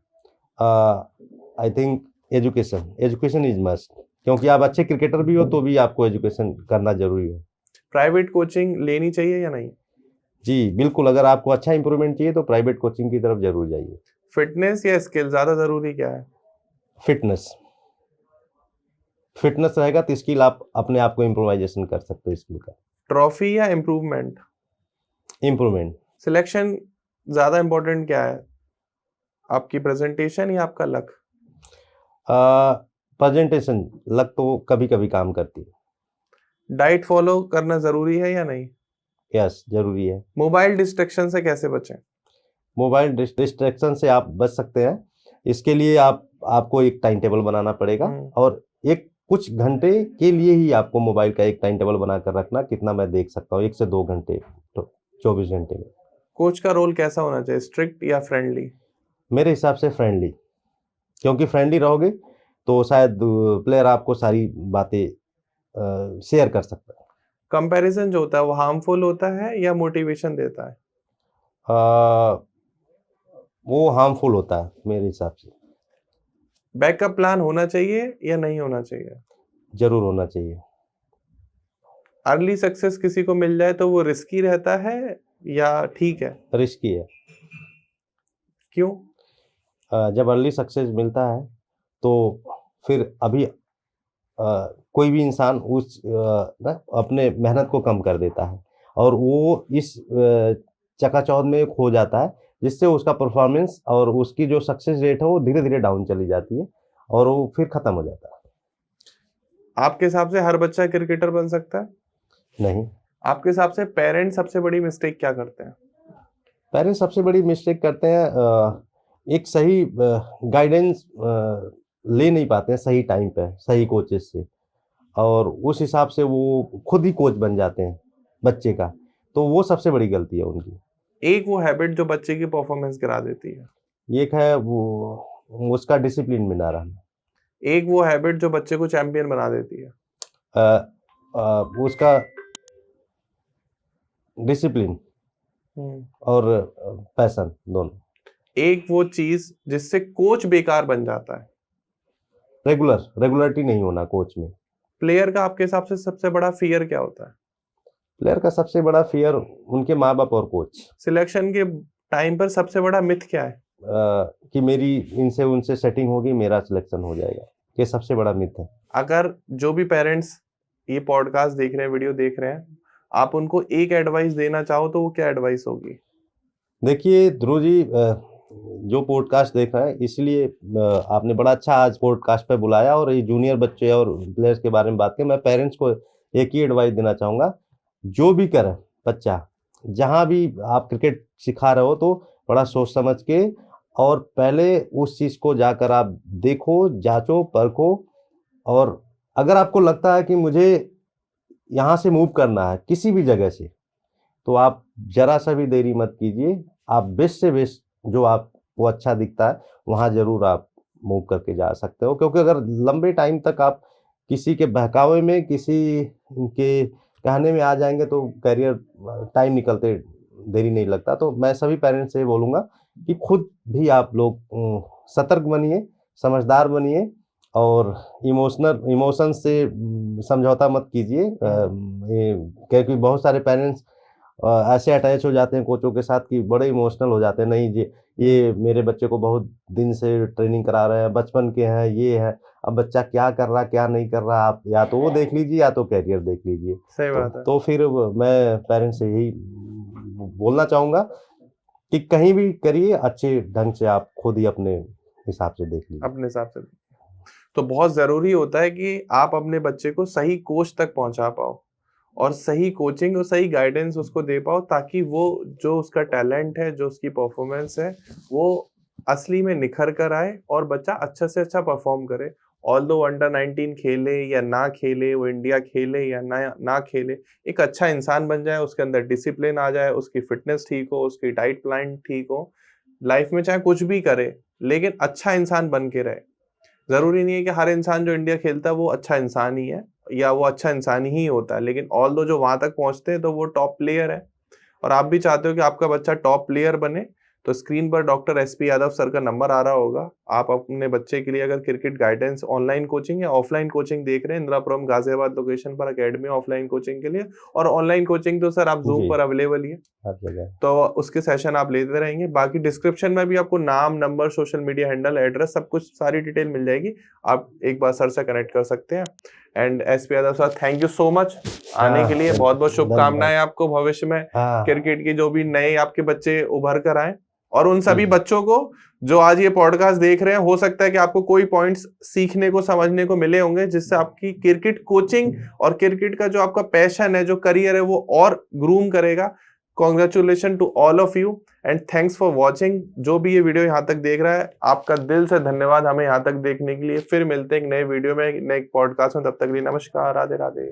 I think education, education is must, क्योंकि आप अच्छे क्रिकेटर भी हो तो भी आपको एजुकेशन करना जरूरी है। प्राइवेट कोचिंग लेनी चाहिए या नहीं? जी बिल्कुल, अगर आपको अच्छा इंप्रूवमेंट चाहिए तो प्राइवेट कोचिंग की तरफ जरूर जाइए। फिटनेस या स्किल ज्यादा जरूरी क्या है? फिटनेस, फिटनेस रहेगा तो स्किल आप अपने आप को इम्प्रोवाइजेशन कर सकते हो स्किल का। ट्रॉफी या इम्प्रूवमेंट? इम्प्रूवमेंट। सिलेक्शन ज्यादा इंपॉर्टेंट क्या है, आपकी प्रेजेंटेशन या आपका लक? प्रेजेंटेशन, लग तो कभी कभी काम करती है। डाइट फॉलो करना जरूरी है या नहीं? यस जरूरी है। मोबाइल डिस्ट्रैक्शन से कैसे बचें? मोबाइल डिस्ट्रैक्शन से आप बच सकते हैं, इसके लिए आपको एक टाइम टेबल बनाना पड़ेगा, और एक कुछ घंटे के लिए ही आपको मोबाइल का एक टाइम टेबल बनाकर रखना, कितना मैं देख सकता हूँ 1 से 2 घंटे, तो 24 घंटे में। कोच का रोल कैसा होना चाहिए, स्ट्रिक्ट या फ्रेंडली? मेरे हिसाब से फ्रेंडली, क्योंकि फ्रेंडली रहोगे तो शायद प्लेयर आपको सारी बातें शेयर कर सकता है। कंपैरिजन जो होता है वो हार्मफुल होता है या मोटिवेशन देता है? अ, वो हार्मफुल होता है मेरे हिसाब से। बैकअप प्लान होना चाहिए या नहीं होना चाहिए? जरूर होना चाहिए। अर्ली सक्सेस किसी को मिल जाए तो वो रिस्की रहता है या ठीक है? रिस्की है। क्यों? जब अर्ली सक्सेस मिलता है तो फिर अभी कोई भी इंसान ना अपने मेहनत को कम कर देता है, और वो इस चकाचौंध में खो जाता है, जिससे उसका परफॉर्मेंस और उसकी जो सक्सेस रेट है वो धीरे धीरे डाउन चली जाती है, और वो फिर खत्म हो जाता है। आपके हिसाब से हर बच्चा क्रिकेटर बन सकता है? नहीं। आपके हिसाब से पेरेंट्स सबसे बड़ी मिस्टेक क्या करते हैं? पेरेंट्स सबसे बड़ी मिस्टेक करते हैं, एक सही गाइडेंस ले नहीं पाते हैं सही टाइम पे सही कोचेस से, और उस हिसाब से वो खुद ही कोच बन जाते हैं बच्चे का, तो वो सबसे बड़ी गलती है उनकी। एक वो हैबिट जो बच्चे की परफॉर्मेंस गिरा देती है? एक है वो उसका डिसिप्लिन में ना रहना। एक वो हैबिट जो बच्चे को चैंपियन बना देती है? उसका डिसिप्लिन और पैशन दोनों। एक वो चीज जिससे कोच बेकार बन जाता है? रेगुलरिटी नहीं होना कोच में। प्लेयर का आपके हिसाब से सबसे बड़ा फियर क्या होता है? प्लेयर का सबसे बड़ा फियर उनके माँ बाप और कोच। सिलेक्शन के टाइम पर सबसे बड़ा मिथ क्या है? कि मेरी इनसे उनसे सेटिंग होगी, मेरा सिलेक्शन हो जाएगा, ये सबसे बड़ा मिथ है। अगर जो भी पेरेंट्स ये पॉडकास्ट देख रहे हैं, वीडियो देख रहे हैं, आप उनको एक एडवाइस देना चाहो तो वो क्या एडवाइस होगी? देखिए ध्रुव जी, जो पॉडकास्ट देख रहे हैं इसलिए आपने बड़ा अच्छा आज पॉडकास्ट पे बुलाया, और ये जूनियर बच्चे और प्लेयर्स के बारे में बात करें। मैं पेरेंट्स को एक ही एडवाइस देना चाहूँगा, जो भी करे बच्चा, जहाँ भी आप क्रिकेट सिखा रहे हो तो बड़ा सोच समझ के, और पहले उस चीज़ को जाकर आप देखो, जांचो, परखो, और अगर आपको लगता है कि मुझे यहाँ से मूव करना है किसी भी जगह से, तो आप ज़रा सा भी देरी मत कीजिए, आप बेस्ट से बेस्ट जो आपको अच्छा दिखता है वहाँ ज़रूर आप मूव करके जा सकते हो, क्योंकि अगर लंबे टाइम तक आप किसी के बहकावे में, किसी के कहने में आ जाएँगे तो करियर टाइम निकलते देरी नहीं लगता। तो मैं सभी पेरेंट्स से ये बोलूँगा कि खुद भी आप लोग सतर्क बनिए, समझदार बनिए और इमोशन से समझौता मत कीजिए। ये क्योंकि बहुत सारे पेरेंट्स ऐसे अटैच हो जाते हैं कोचों के साथ कि बड़े इमोशनल हो जाते हैं, नहीं जी ये मेरे बच्चे को बहुत दिन से ट्रेनिंग करा रहे हैं, बचपन के हैं, ये है, अब बच्चा क्या कर रहा है, क्या नहीं कर रहा, आप या तो वो देख लीजिए या तो करियर देख लीजिए। सही बात है। तो फिर मैं पेरेंट्स से यही बोलना चाहूँगा कि कहीं भी करिए, अच्छे ढंग से आप खुद ही अपने हिसाब से देख लीजिए। अपने हिसाब से। तो बहुत ज़रूरी होता है कि आप अपने बच्चे को सही कोच तक पहुँचा पाओ और सही कोचिंग और सही गाइडेंस उसको दे पाओ, ताकि वो जो उसका टैलेंट है, जो उसकी परफॉर्मेंस है, वो असली में निखर कर आए और बच्चा अच्छा से अच्छा परफॉर्म करे। ऑल्दो अंडर 19 खेले या ना खेले, वो इंडिया खेले या ना खेले, एक अच्छा इंसान बन जाए, उसके अंदर डिसिप्लिन आ जाए, उसकी फिटनेस ठीक हो, उसकी डाइट प्लान ठीक हो। लाइफ में चाहे कुछ भी करे, लेकिन अच्छा इंसान बन के रहे। ज़रूरी नहीं है कि हर इंसान जो इंडिया खेलता है वो अच्छा इंसान ही है या वो अच्छा इंसान ही होता है, लेकिन ऑल्दो जो वहाँ तक पहुँचते हैं तो वो टॉप प्लेयर है और आप भी चाहते हो कि आपका बच्चा टॉप प्लेयर बने, तो स्क्रीन पर डॉक्टर एसपी यादव सर का नंबर आ रहा होगा। आप अपने बच्चे के लिए अगर क्रिकेट गाइडेंस ऑनलाइन कोचिंग या ऑफलाइन कोचिंग देख रहे हैं, इंदिरापुरम गाजियाबाद लोकेशन पर अकेडमी ऑफलाइन कोचिंग के लिए, और ऑनलाइन कोचिंग तो सर आप ज़ूम जी, पर अवेलेबल ही है। हर जगह। तो उसके सेशन आप लेते रहेंगे। बाकी डिस्क्रिप्शन में भी आपको नाम, number, social media handle, address सब कुछ सारी डिटेल मिल जाएगी। आप एक बार सर से कनेक्ट कर सकते हैं। And SP Yadav sir, thank you so much आने के लिए। बहुत-बहुत शुभकामनाएँ आपको भविष्य में हाँ, क्रिकेट की, जो भी नए आपके बच्चे उभर कर आएँ। और उन सभी जी, बच्चों को जो आज ये पॉडकास्ट देख रहे हैं, हो सकता है कि आपको कोई पॉइंट्स सीखने को, समझने को मिले होंगे, जिससे आपकी क्रिकेट कोचिंग और क्रिकेट का जो आपका पैशन है, जो करियर है, वो और ग्रूम करेगा। Congratulation to all of you and thanks for watching. जो भी ये वीडियो यहाँ तक देख रहा है, आपका दिल से धन्यवाद हमें यहाँ तक देखने के लिए। फिर मिलते हैं एक नए वीडियो में, नए पॉडकास्ट में। तब तक के लिए नमस्कार, राधे राधे।